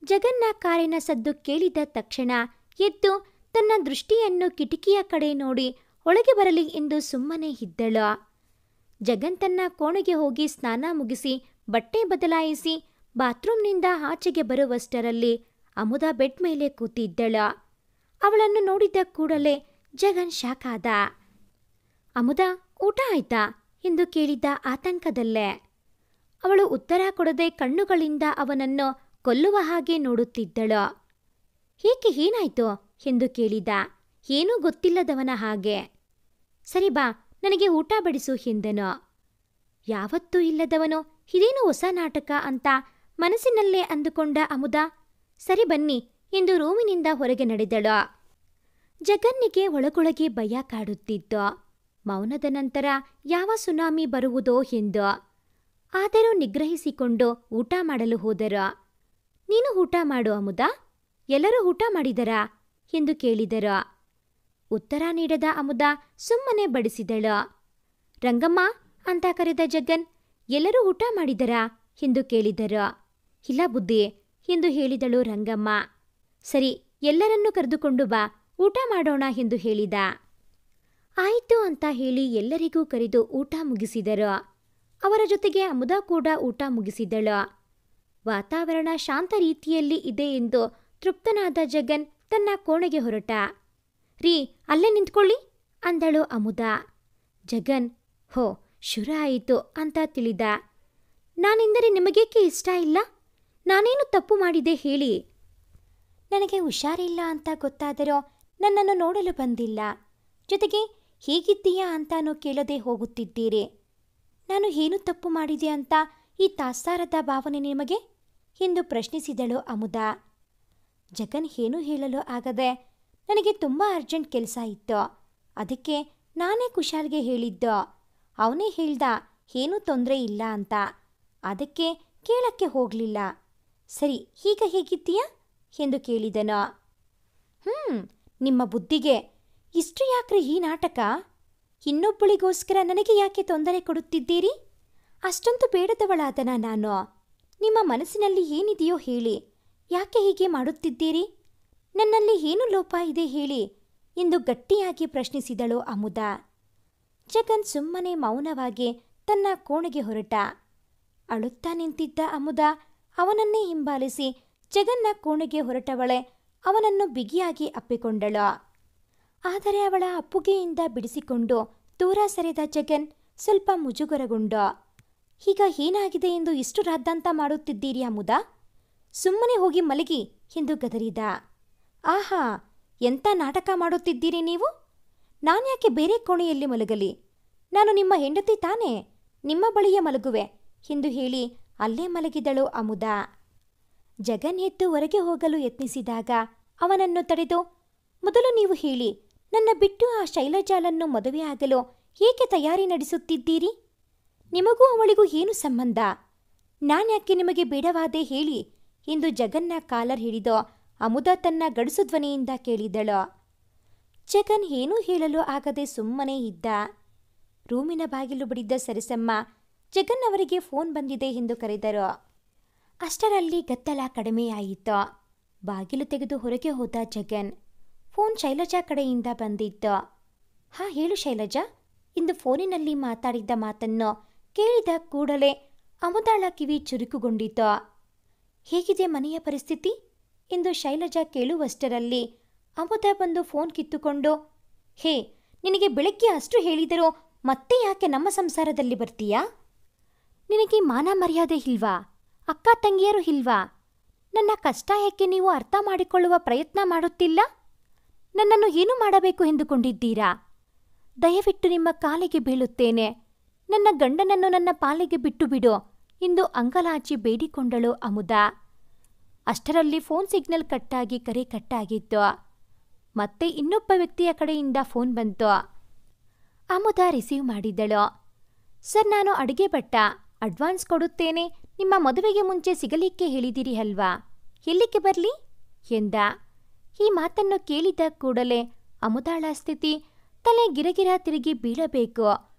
ಜಗನ್ನ ಕಾರಿನ ಸದ್ದು ಕೇಳಿದ ತಕ್ಷಣ ಎದ್ದು ತನ್ನ ದೃಷ್ಟಿಯನ್ನು ಕಿಟಕಿಯ ಕಡೆ ನೋಡಿ ಒಳಗೆ ಬರಲಿ ಎಂದು ಸುಮ್ಮನೆ ಇದ್ದಳು. ಜಗನ್ ತನ್ನ ಕೋಣೆಗೆ ಹೋಗಿ ಸ್ನಾನ ಮುಗಿಸಿ ಬಟ್ಟೆ ಬದಲಾಯಿಸಿ ಬಾತ್ರೂಮ್ನಿಂದ ಆಚೆಗೆ ಬರುವಷ್ಟರಲ್ಲಿ ಅಮುದ ಬೆಡ್ ಮೇಲೆ ಕೂತಿದ್ದಳು. ಅವಳನ್ನು ನೋಡಿದ ಕೂಡಲೇ ಜಗನ್ ಶಾಕ್ ಆದ. ಅಮುದ, ಊಟ ಆಯ್ತಾ ಎಂದು ಕೇಳಿದ ಆತಂಕದಲ್ಲೇ. ಅವಳು ಉತ್ತರ ಕೊಡದೆ ಕಣ್ಣುಗಳಿಂದ ಅವನನ್ನು ಕೊಲ್ಲುವ ಹಾಗೆ ನೋಡುತ್ತಿದ್ದಳು. ಏಕೆ, ಏನಾಯ್ತು ಎಂದು ಕೇಳಿದ, ಏನೂ ಗೊತ್ತಿಲ್ಲದವನ ಹಾಗೆ. ಸರಿ ಬಾ, ನನಗೆ ಊಟ ಬಡಿಸು ಎಂದನು. ಯಾವತ್ತೂ ಇಲ್ಲದವನು ಇದೇನು ಹೊಸ ನಾಟಕ ಅಂತ ಮನಸ್ಸಿನಲ್ಲೇ ಅಂದುಕೊಂಡ ಅಮುದ, ಸರಿ ಬನ್ನಿ ಎಂದು ರೂಮಿನಿಂದ ಹೊರಗೆ ನಡೆದಳು. ಜಗನ್ನಿಗೆ ಒಳಗೊಳಗೆ ಭಯ ಕಾಡುತ್ತಿತ್ತು. ಮೌನದ ನಂತರ ಯಾವ ಸುನಾಮಿ ಬರುವುದೋ ಎಂದು. ಆದರೂ ನಿಗ್ರಹಿಸಿಕೊಂಡು ಊಟ ಮಾಡಲು ಹೋದರು. ನೀನು ಊಟ ಮಾಡು ಅಮುದ, ಎಲ್ಲರೂ ಊಟ ಮಾಡಿದರಾ ಎಂದು ಕೇಳಿದರು. ಉತ್ತರ ನೀಡದ ಅಮುದ ಸುಮ್ಮನೆ ಬಡಿಸಿದಳು. ರಂಗಮ್ಮ ಅಂತ ಕರೆದ ಜಗನ್ ಎಲ್ಲರೂ ಊಟ ಮಾಡಿದರಾ ಎಂದು ಕೇಳಿದರು. ಇಲ್ಲ ಬುದ್ಧಿ ಎಂದು ಹೇಳಿದಳು ರಂಗಮ್ಮ. ಸರಿ, ಎಲ್ಲರನ್ನೂ ಕರೆದುಕೊಂಡು ಬಾ, ಊಟ ಮಾಡೋಣ ಎಂದು ಹೇಳಿದ. ಆಯಿತು ಅಂತ ಹೇಳಿ ಎಲ್ಲರಿಗೂ ಕರೆದು ಊಟ ಮುಗಿಸಿದರು. ಅವರ ಜೊತೆಗೆ ಅಮುದ ಕೂಡ ಊಟ ಮುಗಿಸಿದಳು. ವಾತಾವರಣ ಶಾಂತ ರೀತಿಯಲ್ಲಿ ಇದೆ ಎಂದು ತೃಪ್ತನಾದ ಜಗನ್ ತನ್ನ ಕೋಣೆಗೆ ಹೊರಟ. ರೀ, ಅಲ್ಲೇ ನಿಂತ್ಕೊಳ್ಳಿ ಅಂದಳು ಅಮುದ. ಜಗನ್ ಹೋ ಶುರು ಆಯಿತು ಅಂತ ತಿಳಿದ. ನಾನೆಂದರೆ ನಿಮಗೇಕೆ ಇಷ್ಟ ಇಲ್ಲ? ನಾನೇನು ತಪ್ಪು ಮಾಡಿದೆ ಹೇಳಿ? ನನಗೆ ಹುಷಾರಿಲ್ಲ ಅಂತ ಗೊತ್ತಾದರೂ ನನ್ನನ್ನು ನೋಡಲು ಬಂದಿಲ್ಲ. ಜೊತೆಗೆ ಹೇಗಿದ್ದೀಯಾ ಅಂತಾನೂ ಕೇಳದೆ ಹೋಗುತ್ತಿದ್ದೀರಿ. ನಾನು ಏನು ತಪ್ಪು ಮಾಡಿದೆ ಅಂತ ಈ ತಾತ್ಸಾರದ ಭಾವನೆ ನಿಮಗೆ ಎಂದು ಪ್ರಶ್ನಿಸಿದಳು ಅಮುದ. ಜಗನ್ ಏನೂ ಹೇಳಲು ಆಗದೆ, ನನಗೆ ತುಂಬ ಅರ್ಜೆಂಟ್ ಕೆಲಸ ಇತ್ತು, ಅದಕ್ಕೆ ನಾನೇ ಕುಶಾಲ್ಗೆ ಹೇಳಿದ್ದು. ಅವನೇ ಹೇಳ್ದ ಏನೂ ತೊಂದರೆ ಇಲ್ಲ ಅಂತ, ಅದಕ್ಕೆ ಕೇಳಕ್ಕೆ ಹೋಗಲಿಲ್ಲ. ಸರಿ, ಈಗ ಹೇಗಿದ್ದೀಯಾ ಎಂದು ಕೇಳಿದನು. ನಿಮ್ಮ ಬುದ್ಧಿಗೆ ಇಷ್ಟು ಯಾಕ್ರೆ ಈ ನಾಟಕ? ಇನ್ನೊಬ್ಬಳಿಗೋಸ್ಕರ ನನಗೆ ಯಾಕೆ ತೊಂದರೆ ಕೊಡುತ್ತಿದ್ದೀರಿ? ಅಷ್ಟೊಂದು ಬೇಡದವಳಾದನ ನಾನು? ನಿಮ್ಮ ಮನಸ್ಸಿನಲ್ಲಿ ಏನಿದೆಯೋ ಹೇಳಿ, ಯಾಕೆ ಹೀಗೆ ಮಾಡುತ್ತಿದ್ದೀರಿ? ನನ್ನಲ್ಲಿ ಏನು ಲೋಪ ಇದೆ ಹೇಳಿ ಎಂದು ಗಟ್ಟಿಯಾಗಿ ಪ್ರಶ್ನಿಸಿದಳು ಅಮುದ. ಜಗನ್ ಸುಮ್ಮನೆ ಮೌನವಾಗಿ ತನ್ನ ಕೋಣೆಗೆ ಹೊರಟ. ಅಳುತ್ತಾ ನಿಂತಿದ್ದ ಅಮುದ ಅವನನ್ನೇ ಹಿಂಬಾಲಿಸಿ ಜಗನ್ನ ಕೋಣೆಗೆ ಹೊರಟವಳೆ ಅವನನ್ನು ಬಿಗಿಯಾಗಿ ಅಪ್ಪಿಕೊಂಡಳು. ಆದರೆ ಅವಳ ಅಪ್ಪುಗೆಯಿಂದ ಬಿಡಿಸಿಕೊಂಡು ದೂರ ಸರಿದ ಜಗನ್ ಸ್ವಲ್ಪ ಮುಜುಗರಗೊಂಡ. ಈಗ ಏನಾಗಿದೆ ಎಂದು ಇಷ್ಟು ರಾದ್ದಾಂತ ಮಾಡುತ್ತಿದ್ದೀರಿ ಅಮುದ? ಸುಮ್ಮನೆ ಹೋಗಿ ಮಲಗಿ ಎಂದು ಗದರಿದ. ಆಹಾ, ಎಂಥ ನಾಟಕ ಮಾಡುತ್ತಿದ್ದೀರಿ ನೀವು? ನಾನ್ಯಾಕೆ ಬೇರೆ ಕೋಣೆಯಲ್ಲಿ ಮಲಗಲಿ? ನಾನು ನಿಮ್ಮ ಹೆಂಡತಿ ತಾನೇ, ನಿಮ್ಮ ಬಳಿಯೇ ಮಲಗುವೆ ಎಂದು ಹೇಳಿ ಅಲ್ಲೇ ಮಲಗಿದಳು ಅಮುದ. ಜಗನ್ ಎದ್ದು ಹೊರಗೆ ಹೋಗಲು ಯತ್ನಿಸಿದಾಗ ಅವನನ್ನು ತಡೆದು, ಮೊದಲು ನೀವು ಹೇಳಿ, ನನ್ನ ಬಿಟ್ಟು ಆ ಶೈಲಜಾಳನ್ನು ಮದುವೆಯಾಗಲು ಏಕೆ ತಯಾರಿ ನಡೆಸುತ್ತಿದ್ದೀರಿ? ನಿಮಗೂ ಅವಳಿಗೂ ಏನು ಸಂಬಂಧ? ನಾನ್ಯಾಕೆ ನಿಮಗೆ ಬೇಡವಾದೆ ಹೇಳಿ ಎಂದು ಜಗನ್ನ ಕಾಲರ್ ಹಿಡಿದು ಅಮುದ ತನ್ನ ಗಡುಸು ಧ್ವನಿಯಿಂದ ಕೇಳಿದಳು. ಜಗನ್ ಏನೂ ಹೇಳಲು ಆಗದೆ ಸುಮ್ಮನೆ ಇದ್ದ. ರೂಮಿನ ಬಾಗಿಲು ಬಡಿದ ಸರಸಮ್ಮ ಜಗನ್ ಅವರಿಗೆ ಫೋನ್ ಬಂದಿದೆ ಎಂದು ಕರೆದರು. ಅಷ್ಟರಲ್ಲಿ ಗದ್ದಲ ಕಡಿಮೆಯಾಯಿತು. ಬಾಗಿಲು ತೆಗೆದು ಹೊರಗೆ ಹೋದ ಜಗನ್. ಫೋನ್ ಶೈಲಜಾ ಕಡೆಯಿಂದ ಬಂದಿತ್ತು. ಹಾ ಹೇಳು ಶೈಲಜಾ ಎಂದು ಫೋನಿನಲ್ಲಿ ಮಾತಾಡಿದ್ದ ಮಾತನ್ನು ಕೇಳಿದ ಕೂಡಲೇ ಅಮುದಾಳ ಕಿವಿ ಚುರುಕುಗೊಂಡಿತು. ಹೇಗಿದೆ ಮನೆಯ ಪರಿಸ್ಥಿತಿ ಎಂದು ಶೈಲಜಾ ಕೇಳುವಷ್ಟರಲ್ಲಿ ಅಮುದ ಬಂದು ಫೋನ್ ಕಿತ್ತುಕೊಂಡು, ಹೇ, ನಿನಗೆ ಬೆಳಗ್ಗೆ ಅಷ್ಟು ಹೇಳಿದರೂ ಮತ್ತೆ ಯಾಕೆ ನಮ್ಮ ಸಂಸಾರದಲ್ಲಿ ಬರ್ತೀಯಾ? ನಿನಗೆ ಮಾನ ಮರ್ಯಾದೆ ಇಲ್ವಾ? ಅಕ್ಕ ತಂಗಿಯರು ಇಲ್ವಾ? ನನ್ನ ಕಷ್ಟ ಏಕೆ ನೀವು ಅರ್ಥ ಮಾಡಿಕೊಳ್ಳುವ ಪ್ರಯತ್ನ ಮಾಡುತ್ತಿಲ್ಲ? ನನ್ನನ್ನು ಏನು ಮಾಡಬೇಕು ಎಂದುಕೊಂಡಿದ್ದೀರಾ? ದಯವಿಟ್ಟು ನಿಮ್ಮ ಕಾಲಿಗೆ ಬೀಳುತ್ತೇನೆ, ನನ್ನ ಗಂಡನನ್ನು ನನ್ನ ಪಾಲಿಗೆ ಬಿಟ್ಟು ಬಿಡು ಎಂದು ಅಂಗಲಾಚಿ ಬೇಡಿಕೊಂಡಳು ಅಮುದ. ಅಷ್ಟರಲ್ಲಿ ಫೋನ್ ಸಿಗ್ನಲ್ ಕಟ್ಟಾಗಿ ಕರೆ ಕಟ್ಟಾಗಿತ್ತು. ಮತ್ತೆ ಇನ್ನೊಬ್ಬ ವ್ಯಕ್ತಿಯ ಕಡೆಯಿಂದ ಫೋನ್ ಬಂತು. ಅಮುದ ರಿಸೀವ್ ಮಾಡಿದಳು. ಸರ್, ನಾನು ಅಡುಗೆ ಭಟ್ಟ, ಅಡ್ವಾನ್ಸ್ ಕೊಡುತ್ತೇನೆ, ನಿಮ್ಮ ಮದುವೆಗೆ ಮುಂಚೆ ಸಿಗಲಿಕ್ಕೆ ಹೇಳಿದಿರಿ ಅಲ್ವಾ, ಎಲ್ಲಿಗೆ ಬರಲಿ ಎಂದ. ಈ ಮಾತನ್ನು ಕೇಳಿದ ಕೂಡಲೇ ಅಮುದಾಳ ಸ್ಥಿತಿ ತಲೆ ಗಿರಗಿರ ತಿರುಗಿ ಬೀಳಬೇಕು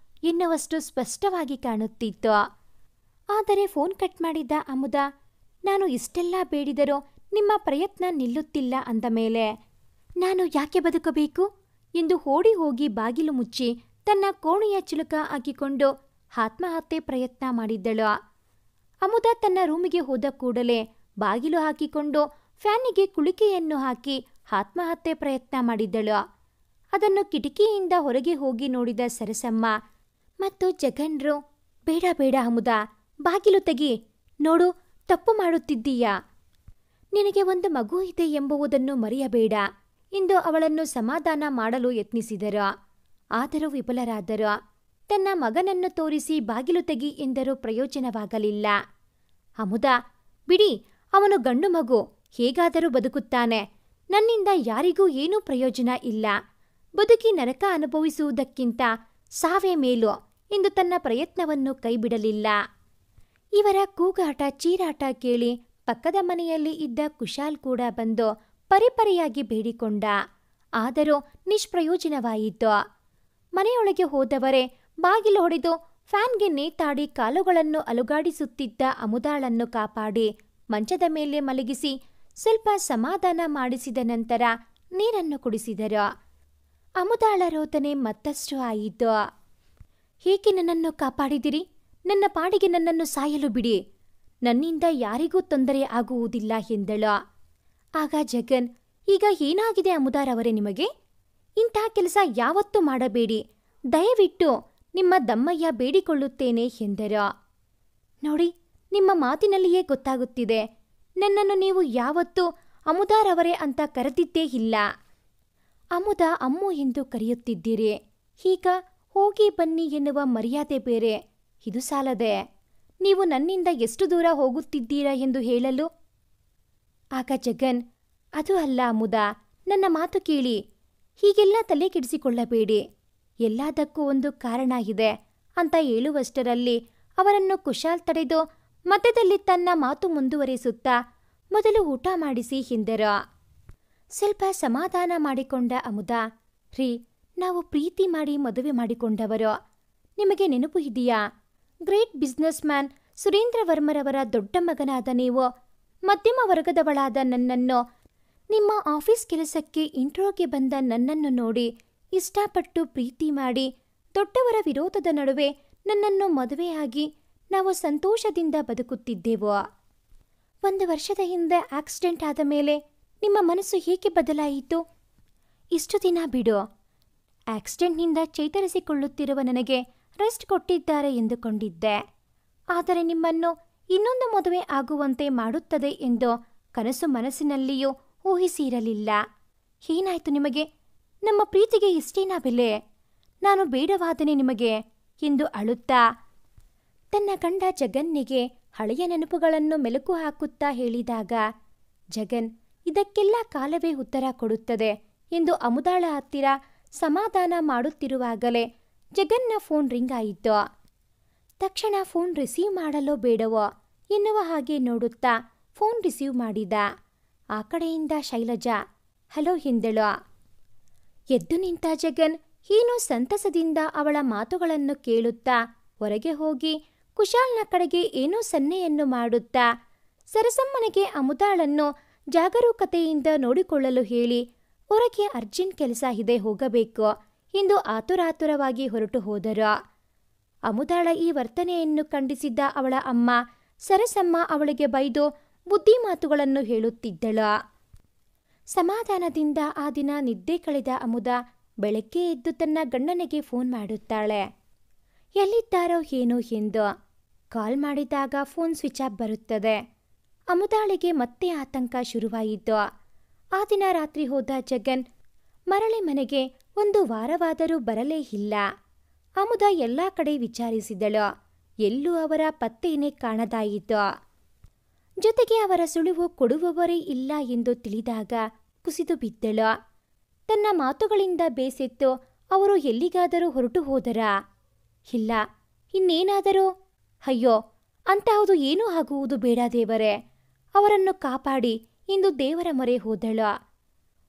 ಎನ್ನುವಷ್ಟು ಸ್ಪಷ್ಟವಾಗಿ ಕಾಣುತ್ತಿತ್ತು. ಆದರೆ ಫೋನ್ ಕಟ್ ಮಾಡಿದ್ದ ಅಮುದ, ನಾನು ಇಷ್ಟೆಲ್ಲ ಬೇಡಿದರೂ ನಿಮ್ಮ ಪ್ರಯತ್ನ ನಿಲ್ಲುತ್ತಿಲ್ಲ ಅಂದ ಮೇಲೆ ನಾನು ಯಾಕೆ ಬದುಕಬೇಕು ಎಂದು ಓಡಿ ಹೋಗಿ ಬಾಗಿಲು ಮುಚ್ಚಿ ತನ್ನ ಕೋಣೆಯ ಚಿಲುಕ ಹಾಕಿಕೊಂಡು ಆತ್ಮಹತ್ಯೆ ಪ್ರಯತ್ನ ಮಾಡಿದ್ದಳು. ಅಮುದ ತನ್ನ ರೂಮಿಗೆ ಹೋದ ಕೂಡಲೇ ಬಾಗಿಲು ಹಾಕಿಕೊಂಡು ಫ್ಯಾನಿಗೆ ಕುಳಿಕೆಯನ್ನು ಹಾಕಿ ಆತ್ಮಹತ್ಯೆ ಪ್ರಯತ್ನ ಮಾಡಿದ್ದಳು. ಅದನ್ನು ಕಿಟಕಿಯಿಂದ ಹೊರಗೆ ಹೋಗಿ ನೋಡಿದ ಸರಸಮ್ಮ ಮತ್ತು ಜಗನ್ರು, ಬೇಡ ಬೇಡ ಅಮುದ, ಬಾಗಿಲು ತೆಗಿ, ನೋಡು ತಪ್ಪು ಮಾಡುತ್ತಿದ್ದೀಯಾ, ನಿನಗೆ ಒಂದು ಮಗು ಇದೆ ಎಂಬುದನ್ನು ಮರೆಯಬೇಡ ಎಂದು ಅವಳನ್ನು ಸಮಾಧಾನ ಮಾಡಲು ಯತ್ನಿಸಿದರು. ಆದರೂ ವಿಫಲರಾದರು. ತನ್ನ ಮಗನನ್ನು ತೋರಿಸಿ ಬಾಗಿಲು ತೆಗಿ ಎಂದರೂ ಪ್ರಯೋಜನವಾಗಲಿಲ್ಲ. ಅಮುದ, ಬಿಡಿ, ಅವನು ಗಂಡು ಮಗು, ಹೇಗಾದರೂ ಬದುಕುತ್ತಾನೆ, ನನ್ನಿಂದ ಯಾರಿಗೂ ಏನೂ ಪ್ರಯೋಜನ ಇಲ್ಲ, ಬದುಕಿ ನರಕ ಅನುಭವಿಸುವುದಕ್ಕಿಂತ ಸಾವೇ ಮೇಲು ಎಂದು ತನ್ನ ಪ್ರಯತ್ನವನ್ನು ಕೈಬಿಡಲಿಲ್ಲ. ಇವರ ಕೂಗಾಟ ಚೀರಾಟ ಕೇಳಿ ಪಕ್ಕದ ಮನೆಯಲ್ಲಿ ಇದ್ದ ಕುಶಾಲ್ ಕೂಡ ಬಂದು ಪರಿಪರಿಯಾಗಿ ಬೇಡಿಕೊಂಡ. ಆದರೂ ನಿಷ್ಪ್ರಯೋಜನವಾಯಿತು. ಮನೆಯೊಳಗೆ ಹೋದವರೇ ಬಾಗಿಲು ಹೊಡೆದು ಫ್ಯಾನ್ಗೆ ನೇತಾಡಿ ಕಾಲುಗಳನ್ನು ಅಲುಗಾಡಿಸುತ್ತಿದ್ದ ಅಮುದಾಳನ್ನು ಕಾಪಾಡಿ ಮಂಚದ ಮೇಲೆ ಮಲಗಿಸಿ ಸ್ವಲ್ಪ ಸಮಾಧಾನ ಮಾಡಿಸಿದ ನಂತರ ನೀರನ್ನು ಕುಡಿಸಿದರು. ಅಮುದಾಳ ರೋದನೆ ಮತ್ತಷ್ಟು ಆಯಿತು. ಹೇಗೆ ನನ್ನನ್ನು ಕಾಪಾಡಿದಿರಿ? ನನ್ನ ಪಾಡಿಗೆ ನನ್ನನ್ನು ಸಾಯಲು ಬಿಡಿ. ನನ್ನಿಂದ ಯಾರಿಗೂ ತೊಂದರೆ ಆಗುವುದಿಲ್ಲ ಎಂದಳು. ಆಗ ಜಗನ್, ಈಗ ಏನಾಗಿದೆ ಅಮುದಾರವರೇ ನಿಮಗೆ? ಇಂಥ ಕೆಲಸ ಯಾವತ್ತೂ ಮಾಡಬೇಡಿ. ದಯವಿಟ್ಟು ನಿಮ್ಮ ದಮ್ಮಯ್ಯ ಬೇಡಿಕೊಳ್ಳುತ್ತೇನೆ ಎಂದರು. ನೋಡಿ, ನಿಮ್ಮ ಮಾತಿನಲ್ಲಿಯೇ ಗೊತ್ತಾಗುತ್ತಿದೆ, ನನ್ನನ್ನು ನೀವು ಯಾವತ್ತೂ ಅಮುದಾರವರೇ ಅಂತ ಕರೆದಿದ್ದೇ ಇಲ್ಲ. ಅಮುದ ಅಮ್ಮು ಎಂದು ಕರೆಯುತ್ತಿದ್ದೀರಿ. ಈಗ ಹೋಗಿ ಬನ್ನಿ ಎನ್ನುವ ಮರ್ಯಾದೆ ಬೇರೆ. ಇದು ಸಾಲದೆ ನೀವು ನನ್ನಿಂದ ಎಷ್ಟು ದೂರ ಹೋಗುತ್ತಿದ್ದೀರಾ ಎಂದು ಹೇಳಲು? ಆಗ ಜಗನ್, ಅದು ಅಲ್ಲ ಅಮುದ, ನನ್ನ ಮಾತು ಕೇಳಿ. ಹೀಗೆಲ್ಲ ತಲೆ ಕೆಡಿಸಿಕೊಳ್ಳಬೇಡಿ. ಎಲ್ಲದಕ್ಕೂ ಒಂದು ಕಾರಣ ಇದೆ ಅಂತ ಹೇಳುವಷ್ಟರಲ್ಲಿ ಅವರನ್ನು ಕುಶಾಲ್ ತಡೆದು ಮಧ್ಯದಲ್ಲಿ ತನ್ನ ಮಾತು ಮುಂದುವರಿಸುತ್ತಾ ಮೊದಲು ಊಟ ಮಾಡಿಸಿ ಎಂದರು. ಸ್ವಲ್ಪ ಸಮಾಧಾನ ಮಾಡಿಕೊಂಡ ಅಮುದ, ರೀ, ನಾವು ಪ್ರೀತಿ ಮಾಡಿ ಮದುವೆ ಮಾಡಿಕೊಂಡವರು. ನಿಮಗೆ ನೆನಪು ಇದೆಯಾ? ಗ್ರೇಟ್ ಬಿಸ್ನೆಸ್ ಮ್ಯಾನ್ ಸುರೇಂದ್ರ ವರ್ಮರವರ ದೊಡ್ಡ ಮಗನಾದ ನೀವು ಮಧ್ಯಮ ವರ್ಗದವಳಾದ ನನ್ನನ್ನು, ನಿಮ್ಮ ಆಫೀಸ್ ಕೆಲಸಕ್ಕೆ ಇಂಟ್ರೋಗೆ ಬಂದ ನನ್ನನ್ನು ನೋಡಿ ಇಷ್ಟಪಟ್ಟು ಪ್ರೀತಿ ಮಾಡಿ ದೊಡ್ಡವರ ವಿರೋಧದ ನಡುವೆ ನನ್ನನ್ನು ಮದುವೆಯಾಗಿ ನಾವು ಸಂತೋಷದಿಂದ ಬದುಕುತ್ತಿದ್ದೆವು. 1 ವರ್ಷದ ಹಿಂದೆ ಆಕ್ಸಿಡೆಂಟ್ ಆದ ಮೇಲೆ ನಿಮ್ಮ ಮನಸ್ಸು ಏಕೆ ಬದಲಾಯಿತು? ಇಷ್ಟು ದಿನ ಬಿಡು. ಆಕ್ಸಿಡೆಂಟ್ನಿಂದ ಚೇತರಿಸಿಕೊಳ್ಳುತ್ತಿರುವ ನನಗೆ ರೆಸ್ಟ್ ಕೊಟ್ಟಿದ್ದಾರೆ ಎಂದುಕೊಂಡಿದ್ದೆ. ಆದರೆ ನಿಮ್ಮನ್ನು ಇನ್ನೊಂದು ಮದುವೆ ಆಗುವಂತೆ ಮಾಡುತ್ತದೆ ಎಂದು ಕನಸು ಮನಸ್ಸಿನಲ್ಲಿಯೂ ಊಹಿಸಿರಲಿಲ್ಲ. ಏನಾಯ್ತು ನಿಮಗೆ? ನಮ್ಮ ಪ್ರೀತಿಗೆ ಇಷ್ಟೇನಾ ಬೆಲೆ? ನಾನು ಬೇಡವಾದನೆ ನಿಮಗೆ ಎಂದು ಅಳುತ್ತಾ ತನ್ನ ಗಂಡ ಜಗನ್ನಿಗೆ ಹಳೆಯ ನೆನಪುಗಳನ್ನು ಮೆಲುಕು ಹಾಕುತ್ತಾ ಹೇಳಿದಾಗ, ಜಗನ್, ಇದಕ್ಕೆಲ್ಲ ಕಾಲವೇ ಉತ್ತರ ಕೊಡುತ್ತದೆ ಎಂದು ಅಮುದಾಳ ಹತ್ತಿರ ಸಮಾಧಾನ ಮಾಡುತ್ತಿರುವಾಗಲೇ ಜಗನ್ನ ಫೋನ್ ರಿಂಗ್ ಆಯಿತು. ತಕ್ಷಣ ಫೋನ್ ರಿಸೀವ್ ಮಾಡಲೋ ಬೇಡವೋ ಎನ್ನುವ ಹಾಗೆ ನೋಡುತ್ತಾ ಫೋನ್ ರಿಸೀವ್ ಮಾಡಿದ. ಆ ಕಡೆಯಿಂದ ಶೈಲಜಾ ಹಲೋ ಎಂದಳು. ಎದ್ದು ನಿಂತ ಜಗನ್ ಏನೋ ಸಂತಸದಿಂದ ಅವಳ ಮಾತುಗಳನ್ನು ಕೇಳುತ್ತಾ ಹೊರಗೆ ಹೋಗಿ ಕುಶಾಲ್ನ ಕಡೆಗೆ ಏನೋ ಸನ್ನೆಯನ್ನು ಮಾಡುತ್ತಾ ಸರಸಮ್ಮನಿಗೆ ಅಮುದಾಳನ್ನು ಜಾಗರೂಕತೆಯಿಂದ ನೋಡಿಕೊಳ್ಳಲು ಹೇಳಿ ಹೊರಗೆ ಅರ್ಜೆಂಟ್ ಕೆಲಸ ಇದೆ, ಹೋಗಬೇಕು ಎಂದು ಆತುರಾತುರವಾಗಿ ಹೊರಟು ಹೋದರು. ಅಮುದಾಳ ಈ ವರ್ತನೆಯನ್ನು ಖಂಡಿಸಿದ್ದ ಅವಳ ಅಮ್ಮ ಸರಸಮ್ಮ ಅವಳಿಗೆ ಬೈದು ಬುದ್ಧಿ ಮಾತುಗಳನ್ನು ಹೇಳುತ್ತಿದ್ದಳು. ಸಮಾಧಾನದಿಂದ ಆ ದಿನ ನಿದ್ದೆ ಕಳೆದ ಅಮುದ ಬೆಳಗ್ಗೆ ಎದ್ದು ತನ್ನ ಗಂಡನಿಗೆ ಫೋನ್ ಮಾಡುತ್ತಾಳೆ. ಎಲ್ಲಿದ್ದಾರೋ ಏನೋ ಎಂದು. ಕಾಲ್ ಮಾಡಿದಾಗ ಫೋನ್ ಸ್ವಿಚ್ ಆಫ್ ಬರುತ್ತದೆ. ಅಮುದಾಳಿಗೆ ಮತ್ತೆ ಆತಂಕ ಶುರುವಾಯಿತು. ಆ ದಿನ ರಾತ್ರಿ ಹೋದ ಜಗನ್ ಮರಳಿ ಮನೆಗೆ 1 ವಾರವಾದರೂ ಬರಲೇ ಇಲ್ಲ. ಅಮುದ ಎಲ್ಲ ಕಡೆ ವಿಚಾರಿಸಿದಳು. ಎಲ್ಲೂ ಅವರ ಪತ್ತೇನೇ ಕಾಣದಾಯಿತು. ಜೊತೆಗೆ ಅವರ ಸುಳಿವು ಕೊಡುವವರೇ ಇಲ್ಲ ಎಂದು ತಿಳಿದಾಗ ಕುಸಿದು ಬಿದ್ದಳು. ತನ್ನ ಮಾತುಗಳಿಂದ ಬೇಸೆತ್ತು ಅವರು ಎಲ್ಲಿಗಾದರೂ ಹೊರಟು ಹೋದರಾ? ಇಲ್ಲ, ಇನ್ನೇನಾದರೂ? ಅಯ್ಯೋ, ಅಂತಹುದು ಏನೂ ಆಗುವುದು ಬೇಡ ದೇವರೇ, ಅವರನ್ನು ಕಾಪಾಡಿ ಎಂದು ದೇವರ ಮೊರೆ ಹೋದಳು.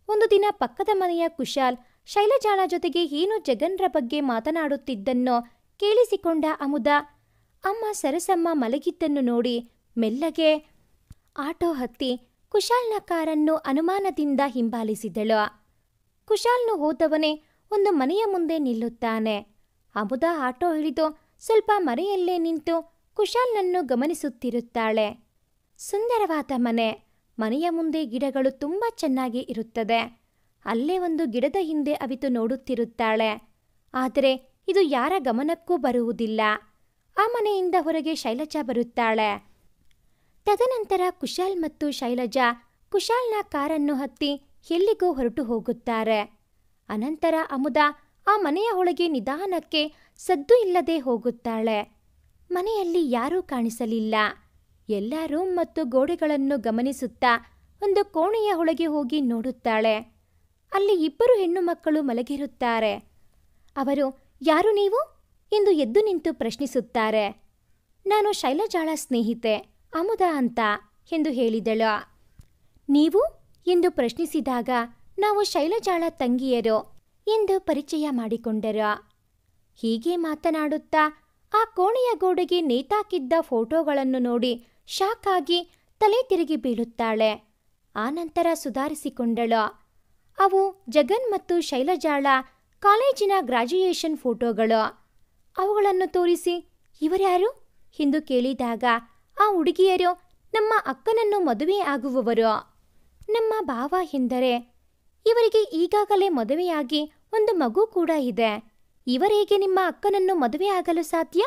ಒಂದು ದಿನ ಪಕ್ಕದ ಮನೆಯ ಕುಶಾಲ್ ಶೈಲಜಾಳ ಜೊತೆಗೆ ಏನೋ ಜಗನ್ರ ಬಗ್ಗೆ ಮಾತನಾಡುತ್ತಿದ್ದನ್ನು ಕೇಳಿಸಿಕೊಂಡ ಅಮುದ ಅಮ್ಮ ಸರಸಮ್ಮ ಮಲಗಿದ್ದನ್ನು ನೋಡಿ ಮೆಲ್ಲಗೆ ಆಟೋ ಹತ್ತಿ ಕುಶಾಲ್ನ ಕಾರನ್ನು ಅನುಮಾನದಿಂದ ಹಿಂಬಾಲಿಸಿದಳು. ಕುಶಾಲ್ನು ಹೋದವನೇ ಒಂದು ಮನೆಯ ಮುಂದೆ ನಿಲ್ಲುತ್ತಾನೆ. ಅಮುದ ಆಟೋ ಇಳಿದು ಸ್ವಲ್ಪ ಮರೆಯಲ್ಲೇ ನಿಂತು ಕುಶಾಲ್ನನ್ನು ಗಮನಿಸುತ್ತಿರುತ್ತಾಳೆ. ಸುಂದರವಾದ ಮನೆ. ಮನೆಯ ಮುಂದೆ ಗಿಡಗಳು ತುಂಬ ಚೆನ್ನಾಗಿ ಇರುತ್ತದೆ. ಅಲ್ಲೇ ಒಂದು ಗಿಡದ ಹಿಂದೆ ಅವಿತು ನೋಡುತ್ತಿರುತ್ತಾಳೆ. ಆದರೆ ಇದು ಯಾರ ಗಮನಕ್ಕೂ ಬರುವುದಿಲ್ಲ. ಆ ಮನೆಯಿಂದ ಹೊರಗೆ ಶೈಲಜಾ ಬರುತ್ತಾಳೆ. ತದನಂತರ ಕುಶಾಲ್ ಮತ್ತು ಶೈಲಜಾ ಕುಶಾಲ್ನ ಕಾರನ್ನು ಹತ್ತಿ ಎಲ್ಲಿಗೋ ಹೊರಟು ಹೋಗುತ್ತಾರೆ. ಅನಂತರ ಅಮುದ ಆ ಮನೆಯ ಒಳಗೆ ನಿಧಾನಕ್ಕೆ ಸದ್ದು ಇಲ್ಲದೆ ಹೋಗುತ್ತಾಳೆ. ಮನೆಯಲ್ಲಿ ಯಾರೂ ಕಾಣಿಸಲಿಲ್ಲ. ಎಲ್ಲ ರೂಮ್ ಮತ್ತು ಗೋಡೆಗಳನ್ನು ಗಮನಿಸುತ್ತಾ ಒಂದು ಕೋಣೆಯ ಒಳಗೆ ಹೋಗಿ ನೋಡುತ್ತಾಳೆ. ಅಲ್ಲಿ 2 ಹೆಣ್ಣು ಮಕ್ಕಳು ಮಲಗಿರುತ್ತಾರೆ. ಅವರು ಯಾರು ನೀವು ಎಂದು ಎದ್ದು ನಿಂತು ಪ್ರಶ್ನಿಸುತ್ತಾರೆ. ನಾನು ಶೈಲಜಾಳ ಸ್ನೇಹಿತೆ ಅಮುದಾ ಅಂತ ಎಂದು ಹೇಳಿದಳು. ನೀವು ಎಂದು ಪ್ರಶ್ನಿಸಿದಾಗ ನಾವು ಶೈಲಜಾಳ ತಂಗಿಯರು ಎಂದು ಪರಿಚಯ ಮಾಡಿಕೊಂಡರು. ಹೀಗೆ ಮಾತನಾಡುತ್ತಾ ಆ ಕೋಣೆಯ ಗೋಡೆಗೆ ನೇತಾಕಿದ್ದ ಫೋಟೋಗಳನ್ನು ನೋಡಿ ಶಾಕ್ ಆಗಿ ತಲೆ ತಿರುಗಿ ಬೀಳುತ್ತಾಳೆ. ಆನಂತರ ಸುಧಾರಿಸಿಕೊಂಡಳು. ಅವು ಜಗನ್ ಮತ್ತು ಶೈಲಜಾಳ ಕಾಲೇಜಿನ ಗ್ರಾಜ್ಯುಯೇಷನ್ ಫೋಟೋಗಳು. ಅವುಗಳನ್ನು ತೋರಿಸಿ ಇವರ್ಯಾರು ಎಂದು ಕೇಳಿದಾಗ ಆ ಹುಡುಗಿಯರು ನಮ್ಮ ಅಕ್ಕನನ್ನು ಮದುವೆ ಆಗುವವರು. ನಮ್ಮ ಭಾವ ಎಂದರೆ ಇವರಿಗೆ ಈಗಾಗಲೇ ಮದುವೆಯಾಗಿ ಒಂದು ಮಗು ಕೂಡ ಇದೆ. ಇವರೇಗೆ ನಿಮ್ಮ ಅಕ್ಕನನ್ನು ಮದುವೆ ಆಗಲು ಸಾಧ್ಯ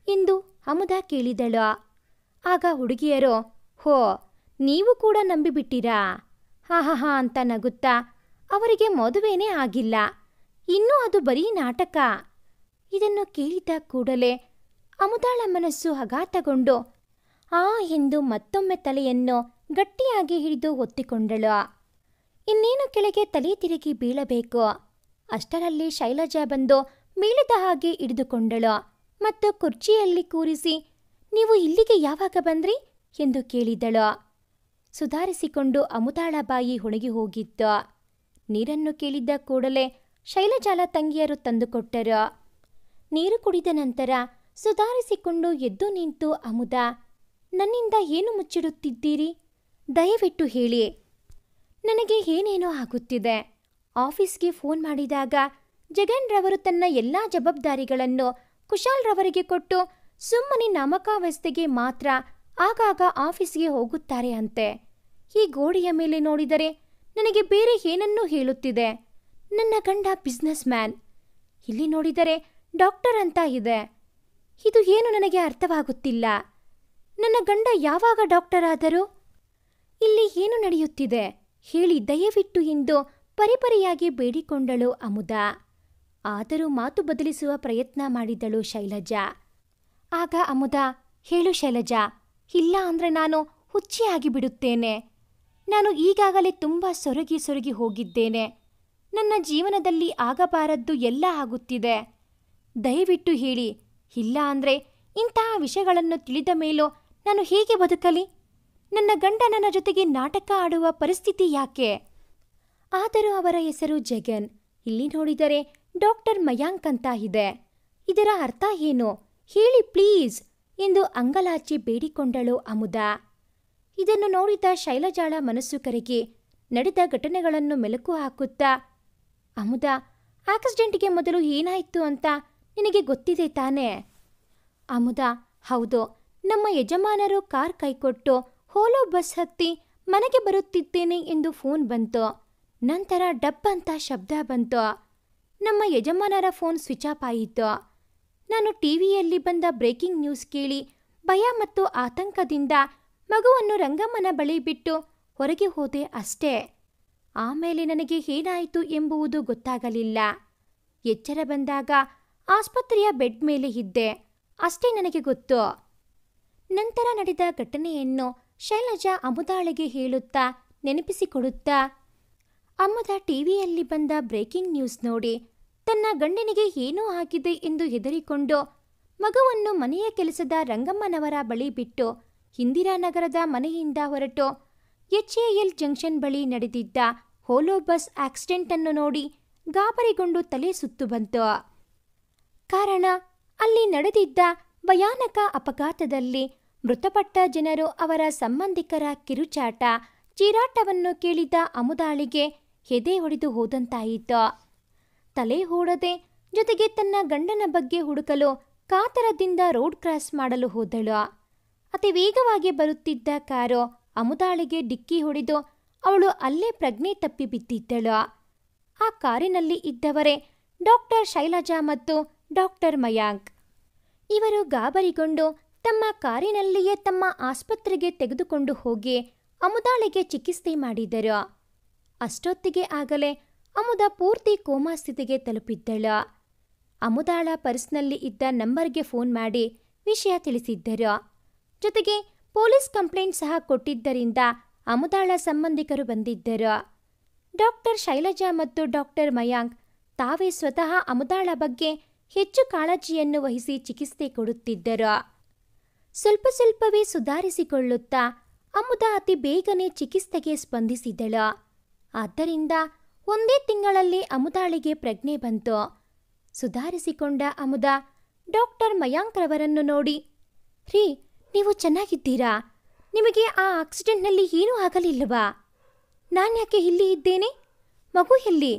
ಎಂದು ಅಮುದಾ ಕೇಳಿದಳು. ಆಗ ಹುಡುಗಿಯರು, ಹೋ ನೀವು ಕೂಡ ನಂಬಿಬಿಟ್ಟಿರಾ, ಹಾ ಅಂತ ನಗುತ್ತಾ ಅವರಿಗೆ ಮದುವೆನೇ ಆಗಿಲ್ಲ, ಇನ್ನೂ ಅದು ಬರೀ ನಾಟಕ. ಇದನ್ನು ಕೇಳಿದ ಕೂಡಲೇ ಅಮುದಾಳ ಮನಸ್ಸು ಆಘಾತಗೊಂಡು ಆ ಎಂದು ಮತ್ತೊಮ್ಮೆ ತಲೆಯನ್ನು ಗಟ್ಟಿಯಾಗಿ ಹಿಡಿದು ಒತ್ತಿಕೊಂಡಳು. ಇನ್ನೇನು ಕೆಳಗೆ ತಲೆ ತಿರುಗಿ ಬೀಳಬೇಕು. ಅಷ್ಟರಲ್ಲಿ ಶೈಲಜಾ ಬಂದು ಬೀಳದ ಹಾಗೆ ಹಿಡಿದುಕೊಂಡಳು ಮತ್ತು ಕುರ್ಚಿಯಲ್ಲಿ ಕೂರಿಸಿ, ನೀವು ಇಲ್ಲಿಗೆ ಯಾವಾಗ ಬಂದ್ರಿ ಎಂದು ಕೇಳಿದಳು. ಸುಧಾರಿಸಿಕೊಂಡು ಅಮುದಾಳ ಬಾಯಿ ಒಣಗಿ ಹೋಗಿತ್ತು. ನೀರನ್ನು ಕೇಳಿದ್ದ ಕೂಡಲೇ ಶೈಲಜಾಳ ತಂಗಿಯರು ತಂದುಕೊಟ್ಟರು. ನೀರು ಕುಡಿದ ನಂತರ ಸುಧಾರಿಸಿಕೊಂಡು ಎದ್ದು ನಿಂತು ಅಮುದಾ, ನನ್ನಿಂದ ಏನು ಮುಚ್ಚಿಡುತ್ತಿದ್ದೀರಿ? ದಯವಿಟ್ಟು ಹೇಳಿ. ನನಗೆ ಏನೇನೋ ಆಗುತ್ತಿದೆ. ಆಫೀಸ್ಗೆ ಫೋನ್ ಮಾಡಿದಾಗ ಜಗನ್ ರವರು ತನ್ನ ಎಲ್ಲ ಜವಾಬ್ದಾರಿಗಳನ್ನು ಕುಶಾಲ್ ರವರಿಗೆ ಕೊಟ್ಟು ಸುಮ್ಮನೆ ನಾಮಕಾವಸ್ಥೆಗೆ ಮಾತ್ರ ಆಗಾಗ ಆಫೀಸ್ಗೆ ಹೋಗುತ್ತಾರೆ ಅಂತೆ. ಈ ಗೋಡೆಯ ಮೇಲೆ ನೋಡಿದರೆ ನನಗೆ ಬೇರೆ ಏನನ್ನೂ ಹೇಳುತ್ತಿದೆ. ನನ್ನ ಗಂಡ ಬಿಸ್ನೆಸ್ ಮ್ಯಾನ್, ಇಲ್ಲಿ ನೋಡಿದರೆ ಡಾಕ್ಟರ್ ಅಂತ ಇದೆ. ಇದು ಏನು ನನಗೆ ಅರ್ಥವಾಗುತ್ತಿಲ್ಲ. ನನ್ನ ಗಂಡ ಯಾವಾಗ ಡಾಕ್ಟರ್ ಆದರೂ? ಇಲ್ಲಿ ಏನು ನಡೆಯುತ್ತಿದೆ ಹೇಳಿ ದಯವಿಟ್ಟು ಎಂದು ಪರಿಪರಿಯಾಗಿ ಬೇಡಿಕೊಂಡಳು ಅಮುದಾ. ಆದರೂ ಮಾತು ಬದಲಿಸುವ ಪ್ರಯತ್ನ ಮಾಡಿದಳು ಶೈಲಜಾ. ಆಗ ಅಮುದಾ, ಹೇಳು ಶೈಲಜಾ, ಇಲ್ಲ ಅಂದರೆ ನಾನು ಹುಚ್ಚಿಯಾಗಿ ಬಿಡುತ್ತೇನೆ. ನಾನು ಈಗಾಗಲೇ ತುಂಬ ಸೊರಗಿ ಹೋಗಿದ್ದೇನೆ. ನನ್ನ ಜೀವನದಲ್ಲಿ ಆಗಬಾರದ್ದು ಎಲ್ಲ ಆಗುತ್ತಿದೆ. ದಯವಿಟ್ಟು ಹೇಳಿ, ಇಲ್ಲ ಅಂದರೆ ಇಂತಹ ವಿಷಯಗಳನ್ನು ತಿಳಿದ ಮೇಲೂ ನಾನು ಹೇಗೆ ಬದುಕಲಿ? ನನ್ನ ಗಂಡ ನನ್ನ ಜೊತೆಗೆ ನಾಟಕ ಆಡುವ ಪರಿಸ್ಥಿತಿ ಯಾಕೆ? ಆದರೂ ಅವರ ಹೆಸರು ಜಗನ್, ಇಲ್ಲಿ ನೋಡಿದರೆ ಡಾಕ್ಟರ್ ಮಯಾಂಕ್ ಅಂತ ಇದೆ. ಇದರ ಅರ್ಥ ಏನು ಹೇಳಿ ಪ್ಲೀಸ್ ಎಂದು ಅಂಗಲಾಚಿ ಬೇಡಿಕೊಂಡಳು ಅಮುದಾ. ಇದನ್ನು ನೋಡಿದ ಶೈಲಜಾಳ ಮನಸ್ಸು ಕರಗಿ ನಡೆದ ಘಟನೆಗಳನ್ನು ಮೆಲುಕು ಹಾಕುತ್ತಾ, ಅಮುದಾ, ಆಕ್ಸಿಡೆಂಟ್ಗೆ ಮೊದಲು ಏನಾಯಿತು ಅಂತ ನಿನಗೆ ಗೊತ್ತಿದೆ ತಾನೇ? ಅಮುದಾ, ಹೌದು. ನಮ್ಮ ಯಜಮಾನರು ಕಾರ್ ಕೈಕೊಟ್ಟು ಹೋಲೋ ಬಸ್ ಹತ್ತಿ ಮನೆಗೆ ಬರುತ್ತಿದ್ದೇನೆ ಎಂದು ಫೋನ್ ಬಂತು. ನಂತರ ಡಬ್ ಅಂತ ಶಬ್ದ ಬಂತು. ನಮ್ಮ ಯಜಮಾನರ ಫೋನ್ ಸ್ವಿಚ್ ಆಫ್ ಆಯಿತು. ನಾನು ಟಿವಿಯಲ್ಲಿ ಬಂದ ಬ್ರೇಕಿಂಗ್ ನ್ಯೂಸ್ ಕೇಳಿ ಭಯ ಮತ್ತು ಆತಂಕದಿಂದ ಮಗುವನ್ನು ರಂಗಮ್ಮನ ಬಳಿ ಬಿಟ್ಟು ಹೊರಗೆ ಹೋದೆ ಅಷ್ಟೇ. ಆಮೇಲೆ ನನಗೆ ಏನಾಯಿತು ಎಂಬುವುದು ಗೊತ್ತಾಗಲಿಲ್ಲ. ಎಚ್ಚರ ಬಂದಾಗ ಆಸ್ಪತ್ರೆಯ ಬೆಡ್ ಮೇಲೆ ಇದ್ದೆ, ಅಷ್ಟೇ ನನಗೆ ಗೊತ್ತು. ನಂತರ ನಡೆದ ಘಟನೆಯನ್ನು ಶೈಲಜಾ ಅಮುದಾಳಿಗೆ ಹೇಳುತ್ತಾ ನೆನಪಿಸಿಕೊಡುತ್ತಾ, ಅಮುದಾ ಟಿವಿಯಲ್ಲಿ ಬಂದ ಬ್ರೇಕಿಂಗ್ ನ್ಯೂಸ್ ನೋಡಿ ತನ್ನ ಗಂಡನಿಗೆ ಏನೋ ಆಗಿದೆ ಎಂದು ಹೆದರಿಕೊಂಡು ಮಗುವನ್ನು ಮನೆಯ ಕೆಲಸದ ರಂಗಮ್ಮನವರ ಬಳಿ ಬಿಟ್ಟು ಇಂದಿರಾನಗರದ ಮನೆಯಿಂದ ಹೊರಟು HAL ಜಂಕ್ಷನ್ ಬಳಿ ನಡೆದಿದ್ದ ಹೋಲೋ ಬಸ್ ಆಕ್ಸಿಡೆಂಟನ್ನು ನೋಡಿ ಗಾಬರಿಗೊಂಡು ತಲೆ ಸುತ್ತು ಬಂತು. ಕಾರಣ ಅಲ್ಲಿ ನಡೆದಿದ್ದ ಭಯಾನಕ ಅಪಘಾತದಲ್ಲಿ ಮೃತಪಟ್ಟ ಜನರು ಅವರ ಸಂಬಂಧಿಕರ ಕಿರುಚಾಟ ಚೀರಾಟವನ್ನು ಕೇಳಿದ ಅಮುದಾಳಿಗೆ ಎದೆ ಹೊಡೆದು ಹೋದಂತಾಯಿತು. ತಲೆ ಹೂಡದೆ ಜೊತೆಗೆ ತನ್ನ ಗಂಡನ ಬಗ್ಗೆ ಹುಡುಕಲು ಕಾತರದಿಂದ ರೋಡ್ ಕ್ರಾಸ್ ಮಾಡಲು ಹೋದಳು. ಅತಿ ವೇಗವಾಗಿ ಬರುತ್ತಿದ್ದ ಕಾರು ಅಮುದಾಳಿಗೆ ಡಿಕ್ಕಿ ಹೊಡೆದು ಅವಳು ಅಲ್ಲೇ ಪ್ರಜ್ಞೆ ತಪ್ಪಿ ಬಿದ್ದಿದ್ದಳು. ಆ ಕಾರಿನಲ್ಲಿ ಇದ್ದವರೇ ಡಾಕ್ಟರ್ ಶೈಲಜಾ ಮತ್ತು ಡಾಕ್ಟರ್ ಮಯಾಂಕ್. ಇವರು ಗಾಬರಿಗೊಂಡು ತಮ್ಮ ಕಾರಿನಲ್ಲಿಯೇ ತಮ್ಮ ಆಸ್ಪತ್ರೆಗೆ ತೆಗೆದುಕೊಂಡು ಹೋಗಿ ಅಮುದಾಳಿಗೆ ಚಿಕಿತ್ಸೆ ಮಾಡಿದರು. ಅಷ್ಟೊತ್ತಿಗೆ ಆಗಲೇ ಅಮುದಾ ಪೂರ್ತಿ ಕೋಮಾ ಸ್ಥಿತಿಗೆ ತಲುಪಿದ್ದಳು. ಅಮುದಾಳ ಪರ್ಸ್ನಲ್ಲಿ ಇದ್ದ ನಂಬರ್ಗೆ ಫೋನ್ ಮಾಡಿ ವಿಷಯ ತಿಳಿಸಿದ್ದರು. ಜೊತೆಗೆ ಪೊಲೀಸ್ ಕಂಪ್ಲೇಂಟ್ ಸಹ ಕೊಟ್ಟಿದ್ದರಿಂದ ಅಮುದಾಳ ಸಂಬಂಧಿಕರು ಬಂದಿದ್ದರು. ಡಾಕ್ಟರ್ ಶೈಲಜಾ ಮತ್ತು ಡಾಕ್ಟರ್ ಮಯಾಂಕ್ ತಾವೇ ಸ್ವತಃ ಅಮುದಾಳ ಬಗ್ಗೆ ಹೆಚ್ಚು ಕಾಳಜಿಯನ್ನು ವಹಿಸಿ ಚಿಕಿತ್ಸೆ ಕೊಡುತ್ತಿದ್ದರು. ಸ್ವಲ್ಪ ಸ್ವಲ್ಪವೇ ಸುಧಾರಿಸಿಕೊಳ್ಳುತ್ತಾ ಅಮುದ ಅತಿ ಬೇಗನೆ ಚಿಕಿತ್ಸೆಗೆ ಸ್ಪಂದಿಸಿದಳು. ಆದ್ದರಿಂದ ಒಂದೇ ತಿಂಗಳಲ್ಲಿ ಅಮುದಾಳಿಗೆ ಪ್ರಜ್ಞೆ ಬಂತು. ಸುಧಾರಿಸಿಕೊಂಡ ಅಮುದ ಡಾಕ್ಟರ್ ಮಯಾಂಕ್ ರವರನ್ನು ನೋಡಿ, ರೀ, ನೀವು ಚೆನ್ನಾಗಿದ್ದೀರಾ? ನಿಮಗೆ ಆ ಆಕ್ಸಿಡೆಂಟ್ನಲ್ಲಿ ಏನೂ ಆಗಲಿಲ್ಲವಾ? ನಾನ್ಯಾಕೆ ಇಲ್ಲಿ ಇದ್ದೇನೆ? ಮಗು ಎಲ್ಲಿ?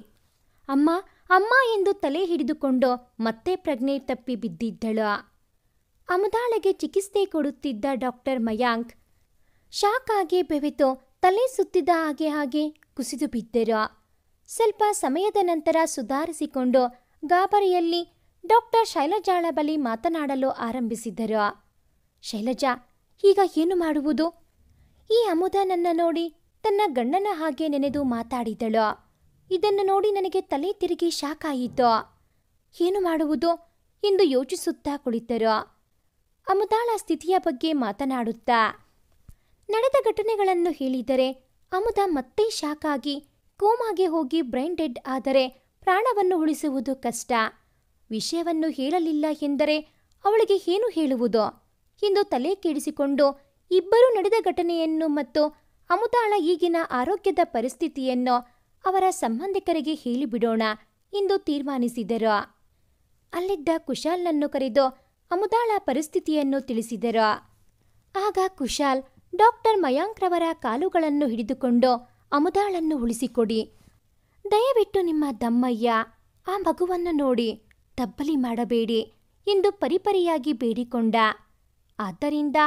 ಅಮ್ಮ ಅಮ್ಮ ಎಂದು ತಲೆ ಹಿಡಿದುಕೊಂಡು ಮತ್ತೆ ಪ್ರಜ್ಞೆ ತಪ್ಪಿ ಬಿದ್ದಿದ್ದಳು. ಅಮುದಾಳಿಗೆ ಚಿಕಿತ್ಸೆ ಕೊಡುತ್ತಿದ್ದ ಡಾಕ್ಟರ್ ಮಯಾಂಕ್ ಶಾಕ್ ಆಗಿ ಬೆವೆತು ತಲೆ ಸುತ್ತಿದ ಹಾಗೆ ಕುಸಿದು ಬಿದ್ದರು. ಸ್ವಲ್ಪ ಸಮಯದ ನಂತರ ಸುಧಾರಿಸಿಕೊಂಡು ಗಾಬರಿಯಲ್ಲಿ ಡಾಕ್ಟರ್ ಶೈಲಜಾಳ ಬಳಿ ಮಾತನಾಡಲು ಆರಂಭಿಸಿದರು. ಶೈಲಜಾ, ಈಗ ಏನು ಮಾಡುವುದು? ಈ ಅಮುದ ನನ್ನ ನೋಡಿ ತನ್ನ ಗಂಡನ ಹಾಗೆ ನೆನೆದು ಮಾತಾಡಿದಳು. ಇದನ್ನು ನೋಡಿ ನನಗೆ ತಲೆ ತಿರುಗಿ ಶಾಕ್ ಆಯಿತು. ಏನು ಮಾಡುವುದು ಎಂದು ಯೋಚಿಸುತ್ತಾ ಕುಳಿತರು. ಅಮುದಾಳ ಸ್ಥಿತಿಯ ಬಗ್ಗೆ ಮಾತನಾಡುತ್ತಾ ನಡೆದ ಘಟನೆಗಳನ್ನು ಹೇಳಿದರೆ ಅಮುದ ಮತ್ತೆ ಶಾಕ್ ಆಗಿ ಕೋಮಾಗೆ ಹೋಗಿ ಬ್ರೈನ್ ಡೆಡ್ ಆದರೆ ಪ್ರಾಣವನ್ನು ಉಳಿಸುವುದು ಕಷ್ಟ. ವಿಷಯವನ್ನು ಹೇಳಲಿಲ್ಲ ಎಂದರೆ ಅವಳಿಗೆ ಏನು ಹೇಳುವುದು ಎಂದು ತಲೆ ಕೆಡಿಸಿಕೊಂಡು ಇಬ್ಬರೂ ನಡೆದ ಘಟನೆಯನ್ನು ಮತ್ತು ಅಮುದಾಳ ಈಗಿನ ಆರೋಗ್ಯದ ಪರಿಸ್ಥಿತಿಯನ್ನು ಅವರ ಸಂಬಂಧಿಕರಿಗೆ ಹೇಳಿಬಿಡೋಣ ಎಂದು ತೀರ್ಮಾನಿಸಿದರು. ಅಲ್ಲಿದ್ದ ಕುಶಾಲ್ನನ್ನು ಕರೆದು ಅಮುದಾಳ ಪರಿಸ್ಥಿತಿಯನ್ನು ತಿಳಿಸಿದರು. ಆಗ ಕುಶಾಲ್ ಡಾಕ್ಟರ್ ಮಯಾಂಕ್ ರವರ ಕಾಲುಗಳನ್ನು ಹಿಡಿದುಕೊಂಡು ಅಮುದಾಳನ್ನು ಉಳಿಸಿಕೊಡಿ. ದಯವಿಟ್ಟು ನಿಮ್ಮ ದಮ್ಮಯ್ಯ, ಆ ಮಗುವನ್ನು ನೋಡಿ, ತಬ್ಬಲಿ ಮಾಡಬೇಡಿ ಎಂದು ಪರಿಪರಿಯಾಗಿ ಬೇಡಿಕೊಂಡ. ಆದ್ದರಿಂದ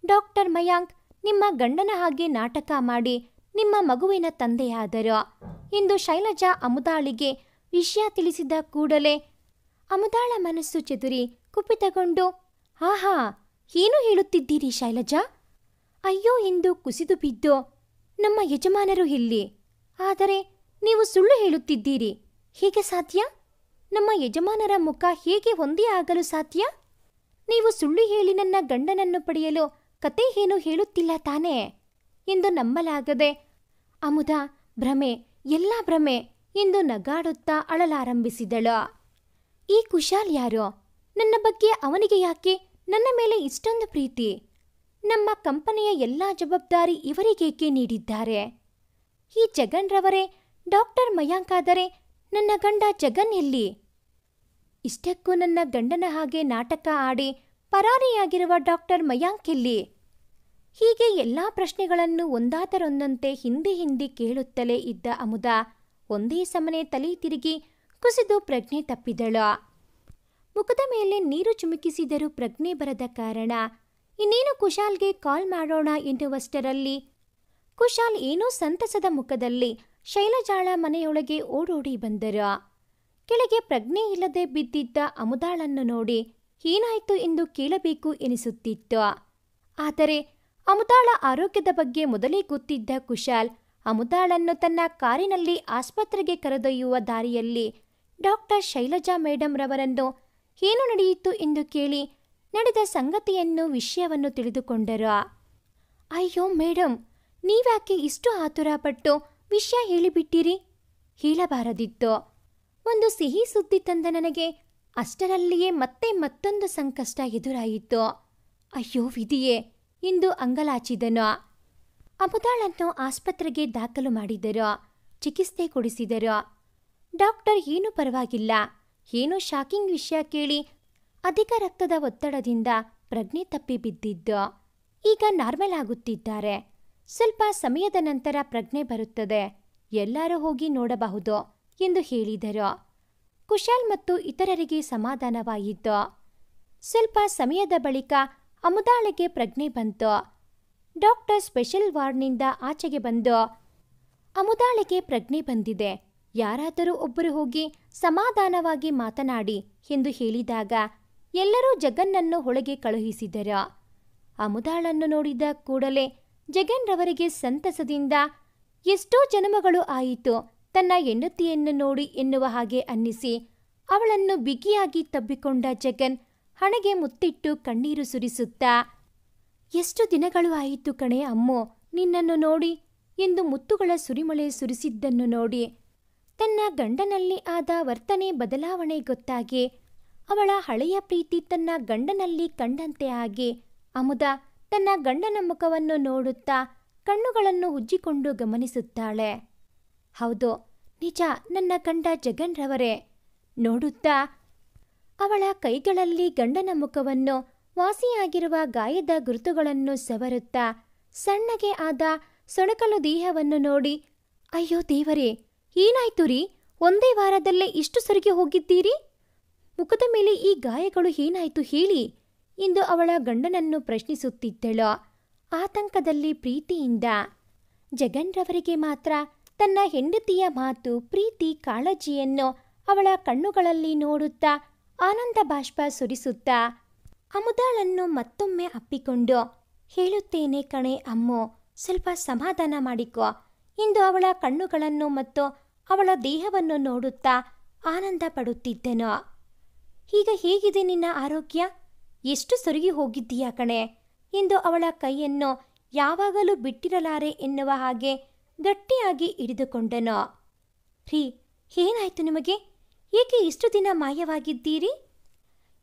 ಡಾಕ್ಟರ್ ಮಯಾಂಕ್ ನಿಮ್ಮ ಗಂಡನ ಹಾಗೆ ನಾಟಕ ಮಾಡಿ ನಿಮ್ಮ ಮಗುವಿನ ತಂದೆಯಾದರು ಎಂದು ಶೈಲಜಾ ಅಮುದಾಳಿಗೆ ವಿಷಯ ತಿಳಿಸಿದ ಕೂಡಲೇ ಅಮುದಾಳ ಮನಸ್ಸು ಚೆದುರಿ ಕುಪಿತಗೊಂಡು, ಆಹಾ, ಏನು ಹೇಳುತ್ತಿದ್ದೀರಿ ಶೈಲಜಾ? ಅಯ್ಯೋ ಎಂದು ಕುಸಿದು ಬಿದ್ದು, ನಮ್ಮ ಯಜಮಾನರು ಇಲ್ಲಿ, ಆದರೆ ನೀವು ಸುಳ್ಳು ಹೇಳುತ್ತಿದ್ದೀರಿ, ಹೇಗೆ ಸಾಧ್ಯ? ನಮ್ಮ ಯಜಮಾನರ ಮುಖ ಹೇಗೆ ಒಂದೇ ಆಗಲು ಸಾಧ್ಯ? ನೀವು ಸುಳ್ಳು ಹೇಳಿ ನನ್ನ ಗಂಡನನ್ನು ಪಡೆಯಲು ಕತೆ ಏನು ಹೇಳುತ್ತಿಲ್ಲ ತಾನೇ ಎಂದು ನಂಬಲಾಗದೆ ಅಮುದ ಭ್ರಮೆ, ಎಲ್ಲ ಭ್ರಮೆ ಎಂದು ನಗಾಡುತ್ತಾ ಅಳಲಾರಂಭಿಸಿದಳು. ಈ ಕುಶಾಲ್ ಯಾರೋ? ನನ್ನ ಬಗ್ಗೆ ಅವನಿಗೆ ಯಾಕೆ ನನ್ನ ಮೇಲೆ ಇಷ್ಟೊಂದು ಪ್ರೀತಿ? ನಮ್ಮ ಕಂಪನಿಯ ಎಲ್ಲ ಜವಾಬ್ದಾರಿ ಇವರಿಗೇಕೆ ನೀಡಿದ್ದಾರೆ? ಈ ಜಗನ್ ರವರೇ ಡಾಕ್ಟರ್ ಮಯಾಂಕ್ ಆದರೆ ನನ್ನ ಗಂಡ ಜಗನ್ ಎಲ್ಲಿ? ಇಷ್ಟಕ್ಕೂ ನನ್ನ ಗಂಡನ ಹಾಗೆ ನಾಟಕ ಆಡಿ ಪರಾರಿಯಾಗಿರುವ ಡಾಕ್ಟರ್ ಮಯಾಂಕ್ ಎಲ್ಲಿ? ಹೀಗೆ ಎಲ್ಲ ಪ್ರಶ್ನೆಗಳನ್ನು ಒಂದಾದರೊಂದಂತೆ ಹಿಂದೆ ಕೇಳುತ್ತಲೇ ಇದ್ದ ಅಮುದ ಒಂದೇ ಸಮನೆ ತಲೆ ತಿರುಗಿ ಕುಸಿದು ಪ್ರಜ್ಞೆ ತಪ್ಪಿದಳು. ಮುಖದ ಮೇಲೆ ನೀರು ಚಿಮುಕಿಸಿದರೂ ಪ್ರಜ್ಞೆ ಬರದ ಕಾರಣ ಇನ್ನೇನು ಕುಶಾಲ್ಗೆ ಕಾಲ್ ಮಾಡೋಣ ಎನ್ನುವಷ್ಟರಲ್ಲಿ ಕುಶಾಲ್ ಏನೋ ಸಂತಸದ ಮುಖದಲ್ಲಿ ಶೈಲಜಾಳ ಮನೆಯೊಳಗೆ ಓಡೋಡಿ ಬಂದರು. ಕೆಳಗೆ ಪ್ರಜ್ಞೆ ಇಲ್ಲದೆ ಬಿದ್ದಿದ್ದ ಅಮುದಾಳನ್ನು ನೋಡಿ ಏನಾಯ್ತು ಎಂದು ಕೇಳಬೇಕು ಎನಿಸುತ್ತಿತ್ತು. ಆದರೆ ಅಮುದಾಳ ಆರೋಗ್ಯದ ಬಗ್ಗೆ ಮೊದಲೇ ಗೊತ್ತಿದ್ದ ಕುಶಾಲ್ ಅಮುದಾಳನ್ನು ತನ್ನ ಕಾರಿನಲ್ಲಿ ಆಸ್ಪತ್ರೆಗೆ ಕರೆದೊಯ್ಯುವ ದಾರಿಯಲ್ಲಿ ಡಾಕ್ಟರ್ ಶೈಲಜಾ ಮೇಡಮ್ ರವರನ್ನು ಏನು ನಡೆಯಿತು ಎಂದು ಕೇಳಿ ನಡೆದ ಸಂಗತಿಯನ್ನು ವಿಷಯವನ್ನು ತಿಳಿದುಕೊಂಡರು. ಅಯ್ಯೋ ಮೇಡಮ್, ನೀವ್ಯಾಕೆ ಇಷ್ಟು ಆತುರಪಟ್ಟು ವಿಷಯ ಹೇಳಿಬಿಟ್ಟಿರಿ? ಹೇಳಬಾರದಿತ್ತು. ಒಂದು ಸಿಹಿ ಸುದ್ದಿ ತಂದ ನನಗೆ ಅಷ್ಟರಲ್ಲಿಯೇ ಮತ್ತೆ ಮತ್ತೊಂದು ಸಂಕಷ್ಟ ಎದುರಾಯಿತು. ಅಯ್ಯೋ ವಿಧಿಯೇ ಎಂದು ಅಂಗಲಾಚಿದನು. ಅಮುದಾಳನ್ನು ಆಸ್ಪತ್ರೆಗೆ ದಾಖಲು ಮಾಡಿದರು. ಚಿಕಿತ್ಸೆ ಕೊಡಿಸಿದರು. ಡಾಕ್ಟರ್ ಏನೂ ಪರವಾಗಿಲ್ಲ, ಏನೋ ಶಾಕಿಂಗ್ ವಿಷಯ ಕೇಳಿ ಅಧಿಕ ರಕ್ತದ ಒತ್ತಡದಿಂದ ಪ್ರಜ್ಞೆ ತಪ್ಪಿ ಬಿದ್ದಿದ್ದು. ಈಗ ನಾರ್ಮಲ್ ಆಗುತ್ತಿದ್ದಾರೆ. ಸ್ವಲ್ಪ ಸಮಯದ ನಂತರ ಪ್ರಜ್ಞೆ ಬರುತ್ತದೆ, ಎಲ್ಲರೂ ಹೋಗಿ ನೋಡಬಹುದು ಎಂದು ಹೇಳಿದರು. ಕುಶಾಲ್ ಮತ್ತು ಇತರರಿಗೆ ಸಮಾಧಾನವಾಯಿತು. ಸ್ವಲ್ಪ ಸಮಯದ ಬಳಿಕ ಅಮುದಾಳಿಗೆ ಪ್ರಜ್ಞೆ ಬಂತು. ಡಾಕ್ಟರ್ ಸ್ಪೆಷಲ್ ವಾರ್ಡ್ನಿಂದ ಆಚೆಗೆ ಬಂದು, ಅಮುದಾಳಿಗೆ ಪ್ರಜ್ಞೆ ಬಂದಿದೆ, ಯಾರಾದರೂ ಒಬ್ಬರು ಹೋಗಿ ಸಮಾಧಾನವಾಗಿ ಮಾತನಾಡಿ ಎಂದು ಹೇಳಿದಾಗ ಎಲ್ಲರೂ ಜಗನ್ನನ್ನು ಒಳಗೆ ಕಳುಹಿಸಿದರು. ಅಮುದಾಳನ್ನು ನೋಡಿದ ಕೂಡಲೇ ಜಗನ್ ರವರಿಗೆ ಸಂತಸದಿಂದ ಎಷ್ಟೋ ಜನ್ಮಗಳು ಆಯಿತು ತನ್ನ ಹೆಂಡತಿಯನ್ನು ನೋಡಿ ಎನ್ನುವ ಹಾಗೆ ಅನ್ನಿಸಿ ಅವಳನ್ನು ಬಿಗಿಯಾಗಿ ತಬ್ಬಿಕೊಂಡ ಜಗನ್ ಹಣೆಗೆ ಮುತ್ತಿಟ್ಟು ಕಣ್ಣೀರು ಸುರಿಸುತ್ತಾ, ಎಷ್ಟು ದಿನಗಳು ಆಯಿತು ಕಣೆ ಅಮ್ಮೋ ನಿನ್ನನ್ನು ನೋಡಿ ಎಂದು ಮುತ್ತುಗಳ ಸುರಿಮಳೆ ಸುರಿಸಿದ್ದನ್ನು ನೋಡಿ ತನ್ನ ಗಂಡನಲ್ಲಿ ಆದ ವರ್ತನೆ ಬದಲಾವಣೆ ಗೊತ್ತಾಗಿ ಅವಳ ಹಳೆಯ ಪ್ರೀತಿ ತನ್ನ ಗಂಡನಲ್ಲಿ ಕಂಡಂತೆ ಆಗಿ ಅಮುದ ತನ್ನ ಗಂಡನ ಮುಖವನ್ನು ನೋಡುತ್ತಾ ಕಣ್ಣುಗಳನ್ನು ಉಜ್ಜಿಕೊಂಡು ಗಮನಿಸುತ್ತಾಳೆ. ಹೌದು, ನಿಜ, ನನ್ನ ಗಂಡ ಜಗನ್ ರವರೇ. ನೋಡುತ್ತಾ ಅವಳ ಕೈಗಳಲ್ಲಿ ಗಂಡನ ಮುಖವನ್ನು, ವಾಸಿಯಾಗಿರುವ ಗಾಯದ ಗುರುತುಗಳನ್ನು ಸವರುತ್ತಾ ಸಣ್ಣಗೆ ಆದ ಸೊಣಕಲು ದೇಹವನ್ನು ನೋಡಿ, ಅಯ್ಯೋ ದೇವರೇ, ಏನಾಯ್ತು ರೀ? ಒಂದೇ ವಾರದಲ್ಲೇ ಇಷ್ಟು ಸೊರಗಿ ಹೋಗಿದ್ದೀರಿ? ಮುಖದ ಮೇಲೆ ಈ ಗಾಯಗಳು ಏನಾಯ್ತು ಹೇಳಿ ಎಂದು ಅವಳ ಗಂಡನನ್ನು ಪ್ರಶ್ನಿಸುತ್ತಿದ್ದಳು, ಆತಂಕದಲ್ಲಿ ಪ್ರೀತಿಯಿಂದ. ಜಗನ್ ರವರಿಗೆ ಮಾತ್ರ ತನ್ನ ಹೆಂಡತಿಯ ಮಾತು, ಪ್ರೀತಿ, ಕಾಳಜಿಯನ್ನು ಅವಳ ಕಣ್ಣುಗಳಲ್ಲಿ ನೋಡುತ್ತಾ ಆನಂದ ಬಾಷ್ಪ ಸುರಿಸುತ್ತಾ ಅಮುದಾಳನ್ನು ಮತ್ತೊಮ್ಮೆ ಅಪ್ಪಿಕೊಂಡು, ಹೇಳುತ್ತೇನೆ ಕಣೆ ಅಮ್ಮು, ಸ್ವಲ್ಪ ಸಮಾಧಾನ ಮಾಡಿಕೊ ಎಂದು ಅವಳ ಕಣ್ಣುಗಳನ್ನು ಮತ್ತು ಅವಳ ದೇಹವನ್ನು ನೋಡುತ್ತಾ ಆನಂದ ಪಡುತ್ತಿದ್ದನು. ಈಗ ಹೇಗಿದೆ ನಿನ್ನ ಆರೋಗ್ಯ? ಎಷ್ಟು ಸೊರಗಿ ಹೋಗಿದ್ದೀಯಾ ಕಣೆ ಎಂದು ಅವಳ ಕೈಯನ್ನು ಯಾವಾಗಲೂ ಬಿಟ್ಟಿರಲಾರೆ ಎನ್ನುವ ಹಾಗೆ ಗಟ್ಟಿಯಾಗಿ ಹಿಡಿದುಕೊಂಡನು. ರೀ, ಏನಾಯ್ತು ನಿಮಗೆ? ಏಕೆ ಇಷ್ಟು ದಿನ ಮಾಯವಾಗಿದ್ದೀರಿ?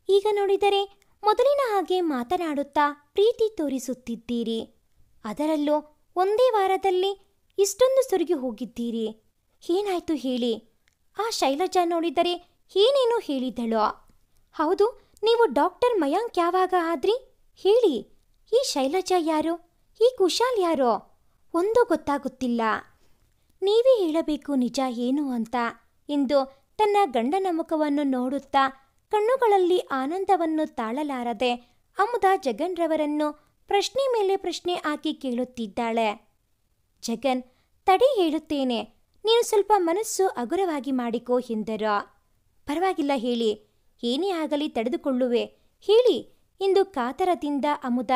ಈಗ ನೋಡಿದರೆ ಮೊದಲಿನ ಹಾಗೆ ಮಾತನಾಡುತ್ತಾ ಪ್ರೀತಿ ತೋರಿಸುತ್ತಿದ್ದೀರಿ. ಅದರಲ್ಲೂ ಒಂದೇ ವಾರದಲ್ಲಿ ಇಷ್ಟೊಂದು ಸೊರಗಿ ಹೋಗಿದ್ದೀರಿ. ಏನಾಯ್ತು ಹೇಳಿ? ಆ ಶೈಲಜಾ ನೋಡಿದರೆ ಏನೇನೋ ಹೇಳಿದಳು. ಹೌದು, ನೀವು ಡಾಕ್ಟರ್ ಮಯಾಂಕ್ ಯಾವಾಗ ಆದ್ರಿ? ಹೇಳಿ, ಈ ಶೈಲಜಾ ಯಾರು? ಈ ಕುಶಾಲ್ ಯಾರೋ? ಒಂದು ಗೊತ್ತಾಗುತ್ತಿಲ್ಲ. ನೀವೇ ಹೇಳಬೇಕು ನಿಜ ಏನು ಅಂತ ಎಂದು ತನ್ನ ಗಂಡನ ಮುಖವನ್ನು ನೋಡುತ್ತಾ ಕಣ್ಣುಗಳಲ್ಲಿ ಆನಂದವನ್ನು ತಾಳಲಾರದೆ ಅಮುದ ಜಗನ್ ರವರನ್ನು ಪ್ರಶ್ನೆ ಮೇಲೆ ಪ್ರಶ್ನೆ ಹಾಕಿ ಕೇಳುತ್ತಿದ್ದಾಳೆ. ಜಗನ್, ತಡಿ ಹೇಳುತ್ತೇನೆ, ನೀನು ಸ್ವಲ್ಪ ಮನಸ್ಸು ಹಗುರವಾಗಿ ಮಾಡಿಕೋ ಎಂದರು. ಪರವಾಗಿಲ್ಲ ಹೇಳಿ, ಏನೇ ಆಗಲಿ ತಡೆದುಕೊಳ್ಳುವೆ, ಹೇಳಿ ಎಂದು ಕಾತರದಿಂದ ಅಮುದ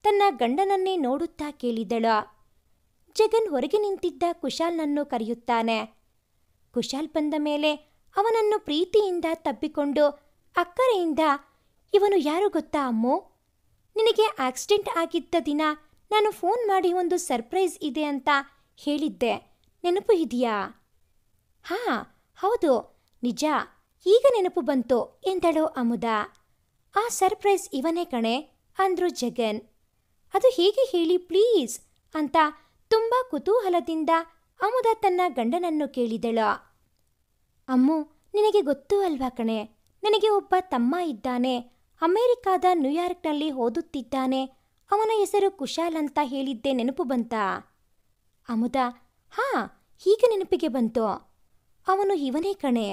ತನ್ನ ಗಂಡನನ್ನೇ ನೋಡುತ್ತಾ ಕೇಳಿದಳು. ಜಗನ್ ಹೊರಗೆ ನಿಂತಿದ್ದ ಕುಶಾಲ್ನನ್ನು ಕರೆಯುತ್ತಾನೆ. ಕುಶಾಲ್ ಬಂದ ಮೇಲೆ ಅವನನ್ನು ಪ್ರೀತಿಯಿಂದ ತಬ್ಬಿಕೊಂಡು ಅಕ್ಕರೆಯಿಂದ, ಇವನು ಯಾರು ಗೊತ್ತಾ ಅಮ್ಮು? ನಿನಗೆ ಆಕ್ಸಿಡೆಂಟ್ ಆಗಿದ್ದ ದಿನ ನಾನು ಫೋನ್ ಮಾಡಿ ಒಂದು ಸರ್ಪ್ರೈಸ್ ಇದೆ ಅಂತ ಹೇಳಿದ್ದೆ, ನೆನಪು ಇದೆಯಾ? ಹಾಂ ಹೌದು, ನಿಜ, ಈಗ ನೆನಪು ಬಂತು ಎಂದಳು ಅಮುದ. ಆ ಸರ್ಪ್ರೈಸ್ ಇವನೇ ಕಣೆ ಅಂದ್ರು ಜಗನ್. ಅದು ಹೇಗೆ ಹೇಳಿ ಪ್ಲೀಸ್ ಅಂತ ತುಂಬ ಕುತೂಹಲದಿಂದ ಅಮುದ ತನ್ನ ಗಂಡನನ್ನು ಕೇಳಿದಳು. ಅಮ್ಮು, ನಿನಗೆ ಗೊತ್ತು ಅಲ್ವಾ ಕಣೆ, ನನಗೆ ಒಬ್ಬ ತಮ್ಮ ಇದ್ದಾನೆ, ಅಮೆರಿಕಾದ ನ್ಯೂಯಾರ್ಕ್ನಲ್ಲಿ ಓದುತ್ತಿದ್ದಾನೆ, ಅವನ ಹೆಸರು ಕುಶಾಲ್ ಅಂತ ಹೇಳಿದ್ದೆ, ನೆನಪು ಬಂತಾ? ಅಮುದ, ಹಾಂ, ಈಗ ನೆನಪಿಗೆ ಬಂತು. ಅವನು ಇವನೇ ಕಣೆ,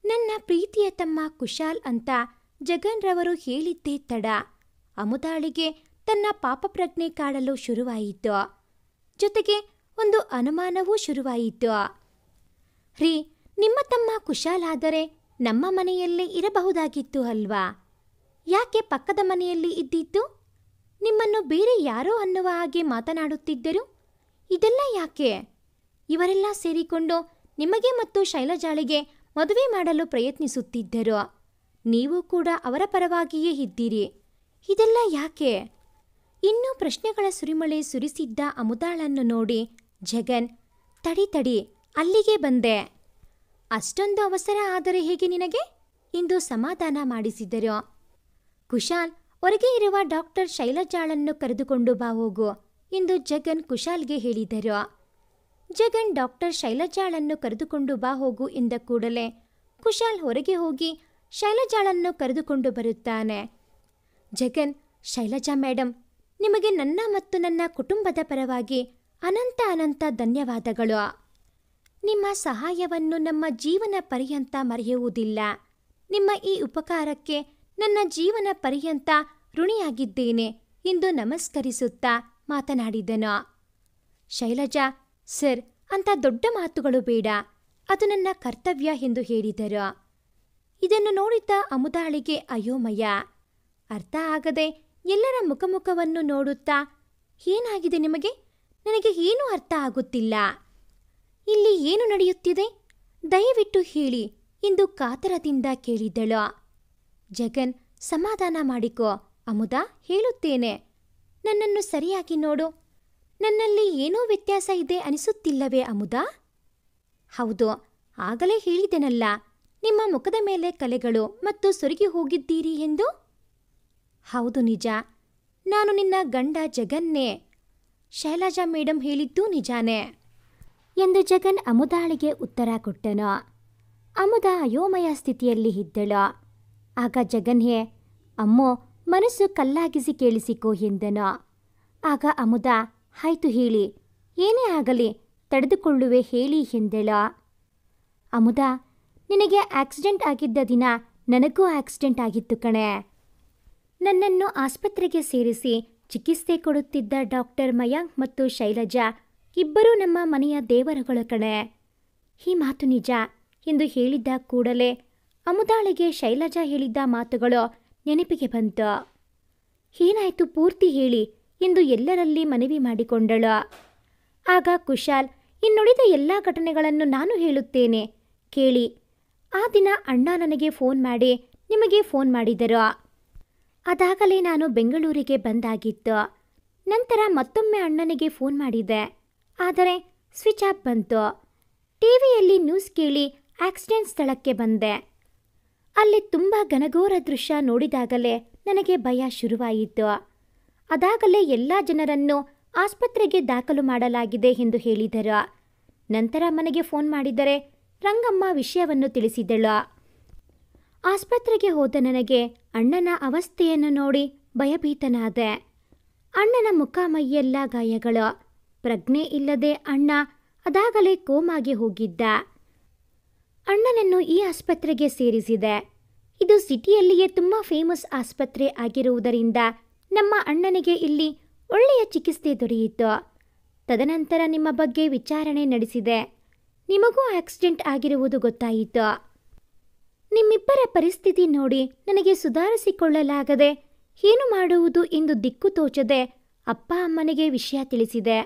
ನನ್ನ ಪ್ರೀತಿಯ ತಮ್ಮ ಕುಶಾಲ್ ಅಂತ ಜಗನ್ ರವರು ಹೇಳಿದ್ದೇ ತಡ ಅಮುದಾಳಿಗೆ ತನ್ನ ಪಾಪಪ್ರಜ್ಞೆ ಕಾಡಲು ಶುರುವಾಯಿತು. ಜೊತೆಗೆ ಒಂದು ಅನುಮಾನವೂ ಶುರುವಾಯಿತು. ರೀ, ನಿಮ್ಮ ತಮ್ಮ ಕುಶಾಲ್ ಆದರೆ ನಮ್ಮ ಮನೆಯಲ್ಲೇ ಇರಬಹುದಾಗಿತ್ತು ಅಲ್ವಾ? ಯಾಕೆ ಪಕ್ಕದ ಮನೆಯಲ್ಲಿ ಇದ್ದಿದ್ದು? ನಿಮ್ಮನ್ನು ಬೇರೆ ಯಾರೋ ಅನ್ನುವ ಹಾಗೆ ಮಾತನಾಡುತ್ತಿದ್ದರು. ಇದೆಲ್ಲ ಯಾಕೆ? ಇವರೆಲ್ಲ ಸೇರಿಕೊಂಡು ನಿಮಗೆ ಮತ್ತು ಶೈಲಜಾಳಿಗೆ ಮದುವೆ ಮಾಡಲು ಪ್ರಯತ್ನಿಸುತ್ತಿದ್ದರು. ನೀವು ಕೂಡ ಅವರ ಪರವಾಗಿಯೇ ಇದ್ದೀರಿ. ಇದೆಲ್ಲ ಯಾಕೆ? ಇನ್ನೂ ಪ್ರಶ್ನೆಗಳ ಸುರಿಮಳೆ ಸುರಿಸಿದ್ದ ಅಮುದಾಳನ್ನು ನೋಡಿ ಜಗನ್, ತಡಿ ಅಲ್ಲಿಗೆ ಬಂದೆ. ಅಷ್ಟೊಂದು ಅವಸರ ಆದರೆ ಹೇಗೆ ನಿನಗೆ ಎಂದು ಸಮಾಧಾನ ಮಾಡಿಸಿದರು. ಕುಶಾಲ್, ಹೊರಗೆ ಇರುವ ಡಾಕ್ಟರ್ ಶೈಲಜಾಳನ್ನು ಕರೆದುಕೊಂಡು ಬಾ ಹೋಗು ಎಂದು ಜಗನ್ ಕುಶಾಲ್ಗೆ ಹೇಳಿದರು. ಜಗನ್ ಡಾಕ್ಟರ್ ಶೈಲಜಾಳನ್ನು ಕರೆದುಕೊಂಡು ಬಾ ಹೋಗು ಎಂದ ಕೂಡಲೇ ಕುಶಾಲ್ ಹೊರಗೆ ಹೋಗಿ ಶೈಲಜಾಳನ್ನು ಕರೆದುಕೊಂಡು ಬರುತ್ತಾನೆ. ಜಗನ್, ಶೈಲಜಾ ಮೇಡಮ್, ನಿಮಗೆ ನನ್ನ ಮತ್ತು ನನ್ನ ಕುಟುಂಬದ ಪರವಾಗಿ ಅನಂತ ಧನ್ಯವಾದಗಳು. ನಿಮ್ಮ ಸಹಾಯವನ್ನು ನಮ್ಮ ಜೀವನ ಪರ್ಯಂತ ಮರೆಯುವುದಿಲ್ಲ. ನಿಮ್ಮ ಈ ಉಪಕಾರಕ್ಕೆ ನನ್ನ ಜೀವನ ಪರ್ಯಂತ ಋಣಿಯಾಗಿದ್ದೇನೆ ಎಂದು ನಮಸ್ಕರಿಸುತ್ತಾ ಮಾತನಾಡಿದನು. ಶೈಲಜಾ, ಸರ್ ಅಂತ ದೊಡ್ಡ ಮಾತುಗಳು ಬೇಡ, ಅದು ನನ್ನ ಕರ್ತವ್ಯ ಎಂದು ಹೇಳಿದರು. ಇದನ್ನು ನೋಡಿದ್ದ ಅಮುದಾಳಿಗೆ ಅಯೋಮಯ. ಅರ್ಥ ಆಗದೆ ಎಲ್ಲರ ಮುಖವನ್ನು ನೋಡುತ್ತಾ, ಏನಾಗಿದೆ ನಿಮಗೆ? ನನಗೆ ಏನೂ ಅರ್ಥ ಆಗುತ್ತಿಲ್ಲ. ಇಲ್ಲಿ ಏನು ನಡೆಯುತ್ತಿದೆ? ದಯವಿಟ್ಟು ಹೇಳಿ ಎಂದು ಕಾತರದಿಂದ ಕೇಳಿದಳು. ಜಗನ್, ಸಮಾಧಾನ ಮಾಡಿಕೋ ಅಮುದ, ಹೇಳುತ್ತೇನೆ. ನನ್ನನ್ನು ಸರಿಯಾಗಿ ನೋಡು. ನನ್ನಲ್ಲಿ ಏನೋ ವ್ಯತ್ಯಾಸ ಇದೆ ಅನಿಸುತ್ತಿಲ್ಲವೇ ಅಮುದ? ಹೌದು, ಆಗಲೇ ಹೇಳಿದೆನಲ್ಲ, ನಿಮ್ಮ ಮುಖದ ಮೇಲೆ ಕಲೆಗಳು ಮತ್ತು ಸೊರಗಿ ಹೋಗಿದ್ದೀರಿ ಎಂದು. ಹೌದು ನಿಜ, ನಾನು ನಿನ್ನ ಗಂಡ ಜಗನ್ನೇ. ಶೈಲಜಾ ಮೇಡಮ್ ಹೇಳಿದ್ದು ನಿಜಾನೇ ಎಂದು ಜಗನ್ ಅಮುದಾಳಿಗೆ ಉತ್ತರ ಕೊಟ್ಟನು. ಅಮುದ ಅಯೋಮಯ ಸ್ಥಿತಿಯಲ್ಲಿ ಇದ್ದಳು. ಆಗ ಜಗನ್ಹೇ, ಅಮ್ಮೋ ಮನಸ್ಸು ಕಲ್ಲಾಗಿಸಿ ಕೇಳಿಸಿಕೋ ಎಂದನು. ಆಗ ಅಮುದ, ಆಯ್ತು ಹೇಳಿ, ಏನೇ ಆಗಲಿ ತಡೆದುಕೊಳ್ಳುವೆ ಹೇಳಿ ಎಂದಳು. ಅಮುದ, ನಿನಗೆ ಆಕ್ಸಿಡೆಂಟ್ ಆಗಿದ್ದ ದಿನ ನನಗೂ ಆಕ್ಸಿಡೆಂಟ್ ಆಗಿತ್ತು ಕಣೆ. ನನ್ನನ್ನು ಆಸ್ಪತ್ರೆಗೆ ಸೇರಿಸಿ ಚಿಕಿತ್ಸೆ ಕೊಡುತ್ತಿದ್ದ ಡಾಕ್ಟರ್ ಮಯಾಂಕ್ ಮತ್ತು ಶೈಲಜಾ ಇಬ್ಬರೂ ನಮ್ಮ ಮನೆಯ ದೇವರುಗಳು ಕಣೆ. ಈ ಮಾತು ನಿಜ ಎಂದು ಹೇಳಿದ್ದ ಕೂಡಲೇ ಅಮುದಾಳಿಗೆ ಶೈಲಜಾ ಹೇಳಿದ್ದ ಮಾತುಗಳು ನೆನಪಿಗೆ ಬಂತು. ಏನಾಯ್ತು ಪೂರ್ತಿ ಹೇಳಿ ಎಂದು ಎಲ್ಲರಲ್ಲಿ ಮನವಿ ಮಾಡಿಕೊಂಡಳು. ಆಗ ಕುಶಾಲ್, ಇನ್ನುಳಿದ ಎಲ್ಲ ಘಟನೆಗಳನ್ನು ನಾನು ಹೇಳುತ್ತೇನೆ ಕೇಳಿ. ಆ ದಿನ ಅಣ್ಣ ನನಗೆ ಫೋನ್ ಮಾಡಿ ನಿಮಗೆ ಫೋನ್ ಮಾಡಿದರು. ಅದಾಗಲೇ ನಾನು ಬೆಂಗಳೂರಿಗೆ ಬಂದಾಗಿತ್ತು. ನಂತರ ಮತ್ತೊಮ್ಮೆ ಅಣ್ಣನಿಗೆ ಫೋನ್ ಮಾಡಿದೆ, ಆದರೆ ಸ್ವಿಚ್ ಆಫ್ ಬಂತು. ಟಿವಿಯಲ್ಲಿ ನ್ಯೂಸ್ ಕೇಳಿ ಆಕ್ಸಿಡೆಂಟ್ ಸ್ಥಳಕ್ಕೆ ಬಂದೆ. ಅಲ್ಲಿ ತುಂಬ ಘನಘೋರ ದೃಶ್ಯ ನೋಡಿದಾಗಲೇ ನನಗೆ ಭಯ ಶುರುವಾಯಿತು. ಅದಾಗಲೇ ಎಲ್ಲ ಜನರನ್ನು ಆಸ್ಪತ್ರೆಗೆ ದಾಖಲು ಮಾಡಲಾಗಿದೆ ಎಂದು ಹೇಳಿದರು. ನಂತರ ಮನೆಗೆ ಫೋನ್ ಮಾಡಿದರೆ ರಂಗಮ್ಮ ವಿಷಯವನ್ನು ತಿಳಿಸಿದಳು. ಆಸ್ಪತ್ರೆಗೆ ಹೋದ ನನಗೆ ಅಣ್ಣನ ಅವಸ್ಥೆಯನ್ನು ನೋಡಿ ಭಯಭೀತನಾದೆ. ಅಣ್ಣನ ಮುಖ ಮೈಯೆಲ್ಲ ಗಾಯಗಳು. ಪ್ರಜ್ಞೆ ಇಲ್ಲದೆ ಅಣ್ಣ ಅದಾಗಲೇ ಕೋಮಾಗೆ ಹೋಗಿದ್ದ. ಅಣ್ಣನನ್ನು ಈ ಆಸ್ಪತ್ರೆಗೆ ಸೇರಿಸಿದೆ. ಇದು ಸಿಟಿಯಲ್ಲಿಯೇ ತುಂಬ ಫೇಮಸ್ ಆಸ್ಪತ್ರೆ ಆಗಿರುವುದರಿಂದ ನಮ್ಮ ಅಣ್ಣನಿಗೆ ಇಲ್ಲಿ ಒಳ್ಳೆಯ ಚಿಕಿತ್ಸೆ ದೊರೆಯಿತು. ತದನಂತರ ನಿಮ್ಮ ಬಗ್ಗೆ ವಿಚಾರಣೆ ನಡೆಸಿದೆ. ನಿಮಗೂ ಆಕ್ಸಿಡೆಂಟ್ ಆಗಿರುವುದು ಗೊತ್ತಾಯಿತು. ನಿಮ್ಮಿಬ್ಬರ ಪರಿಸ್ಥಿತಿ ನೋಡಿ ನನಗೆ ಸುಧಾರಿಸಿಕೊಳ್ಳಲಾಗದೆ ಏನು ಮಾಡುವುದು ಎಂದು ದಿಕ್ಕು ತೋಚದೆ ಅಪ್ಪ ಅಮ್ಮನಿಗೆ ವಿಷಯ ತಿಳಿಸಿದೆ.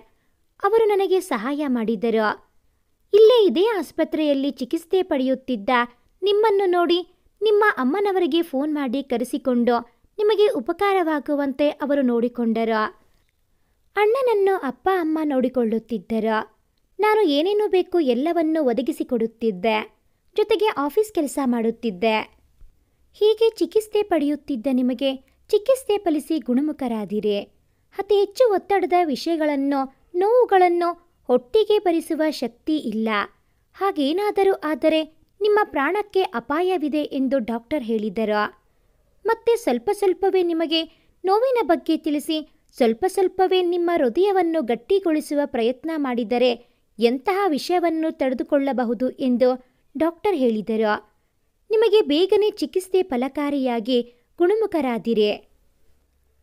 ಅವರು ನನಗೆ ಸಹಾಯ ಮಾಡಿದರು. ಇಲ್ಲೇ ಇದೇ ಆಸ್ಪತ್ರೆಯಲ್ಲಿ ಚಿಕಿತ್ಸೆ ಪಡೆಯುತ್ತಿದ್ದ ನಿಮ್ಮನ್ನು ನೋಡಿ ನಿಮ್ಮ ಅಮ್ಮನವರಿಗೆ ಫೋನ್ ಮಾಡಿ ಕರೆಸಿಕೊಂಡು ನಿಮಗೆ ಉಪಕಾರವಾಗುವಂತೆ ಅವರು ನೋಡಿಕೊಂಡರು. ಅಣ್ಣನನ್ನು ಅಪ್ಪ ಅಮ್ಮ ನೋಡಿಕೊಳ್ಳುತ್ತಿದ್ದರು. ನಾನು ಏನೇನು ಬೇಕು ಎಲ್ಲವನ್ನೂ ಒದಗಿಸಿಕೊಡುತ್ತಿದ್ದೆ. ಜೊತೆಗೆ ಆಫೀಸ್ ಕೆಲಸ ಮಾಡುತ್ತಿದ್ದೆ. ಹೀಗೆ ಚಿಕಿತ್ಸೆ ಪಡೆಯುತ್ತಿದ್ದ ನಿಮಗೆ ಚಿಕಿತ್ಸೆ ಫಲಿಸಿ ಗುಣಮುಖರಾದಿರಿ. ಅತಿ ಹೆಚ್ಚು ಒತ್ತಡದ ವಿಷಯಗಳನ್ನು ನೋವುಗಳನ್ನು ಒಟ್ಟಿಗೆ ಭರಿಸುವ ಶಕ್ತಿ ಇಲ್ಲ. ಹಾಗೇನಾದರೂ ಆದರೆ ನಿಮ್ಮ ಪ್ರಾಣಕ್ಕೆ ಅಪಾಯವಿದೆ ಎಂದು ಡಾಕ್ಟರ್ ಹೇಳಿದರು. ಮತ್ತೆ ಸ್ವಲ್ಪ ಸ್ವಲ್ಪವೇ ನಿಮಗೆ ನೋವಿನ ಬಗ್ಗೆ ತಿಳಿಸಿ ಸ್ವಲ್ಪ ಸ್ವಲ್ಪವೇ ನಿಮ್ಮ ಹೃದಯವನ್ನು ಗಟ್ಟಿಗೊಳಿಸುವ ಪ್ರಯತ್ನ ಮಾಡಿದರೆ ಎಂತಹ ವಿಷಯವನ್ನು ತಡೆದುಕೊಳ್ಳಬಹುದು ಎಂದು ಡಾಕ್ಟರ್ ಹೇಳಿದರು. ನಿಮಗೆ ಬೇಗನೆ ಚಿಕಿತ್ಸೆ ಫಲಕಾರಿಯಾಗಿ ಗುಣಮುಖರಾದಿರಿ.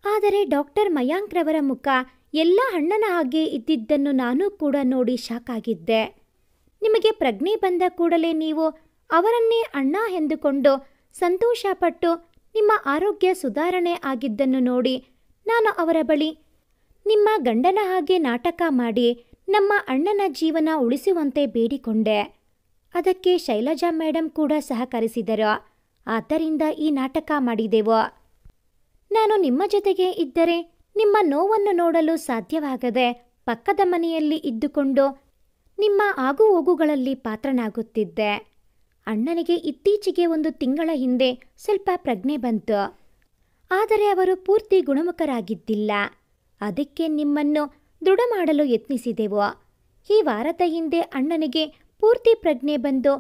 ಆದರೆ ಡಾಕ್ಟರ್ ಮಯಾಂಕ್ ರವರ ಮುಖ ಎಲ್ಲ ಅಣ್ಣನ ಹಾಗೆ ಇದ್ದಿದ್ದನ್ನು ನಾನು ಕೂಡ ನೋಡಿ ಶಾಕ್ ಆಗಿದ್ದೆ. ನಿಮಗೆ ಪ್ರಜ್ಞೆ ಬಂದ ಕೂಡಲೇ ನೀವು ಅವರನ್ನೇ ಅಣ್ಣ ಎಂದುಕೊಂಡು ಸಂತೋಷಪಟ್ಟು ನಿಮ್ಮ ಆರೋಗ್ಯ ಸುಧಾರಣೆ ಆಗಿದ್ದನ್ನು ನೋಡಿ ನಾನು ಅವರ ಬಳಿ ನಿಮ್ಮ ಗಂಡನ ಹಾಗೆ ನಾಟಕ ಮಾಡಿ ನಮ್ಮ ಅಣ್ಣನ ಜೀವನ ಉಳಿಸುವಂತೆ ಬೇಡಿಕೊಂಡೆ. ಅದಕ್ಕೆ ಶೈಲಜಾ ಮೇಡಮ್ ಕೂಡ ಸಹಕರಿಸಿದರು. ಆದ್ದರಿಂದ ಈ ನಾಟಕ ಮಾಡಿದೆವು. ನಾನು ನಿಮ್ಮ ಜೊತೆಗೆ ಇದ್ದರೆ ನಿಮ್ಮ ನೋವನ್ನು ನೋಡಲು ಸಾಧ್ಯವಾಗದೆ ಪಕ್ಕದ ಮನೆಯಲ್ಲಿ ಇದ್ದುಕೊಂಡು ನಿಮ್ಮ ಆಗುಹೋಗುಗಳಲ್ಲಿ ಪಾತ್ರನಾಗುತ್ತಿದ್ದೆ. ಅಣ್ಣನಿಗೆ ಇತ್ತೀಚೆಗೆ 1 ತಿಂಗಳ ಹಿಂದೆ ಸ್ವಲ್ಪ ಪ್ರಜ್ಞೆ ಬಂತು. ಆದರೆ ಅವರು ಪೂರ್ತಿ ಗುಣಮುಖರಾಗಿದ್ದಿಲ್ಲ. ಅದಕ್ಕೆ ನಿಮ್ಮನ್ನು ದೃಢ ಮಾಡಲು ಯತ್ನಿಸಿದೆವು. ಈ ವಾರದ ಹಿಂದೆ ಅಣ್ಣನಿಗೆ ಪೂರ್ತಿ ಪ್ರಜ್ಞೆ ಬಂದು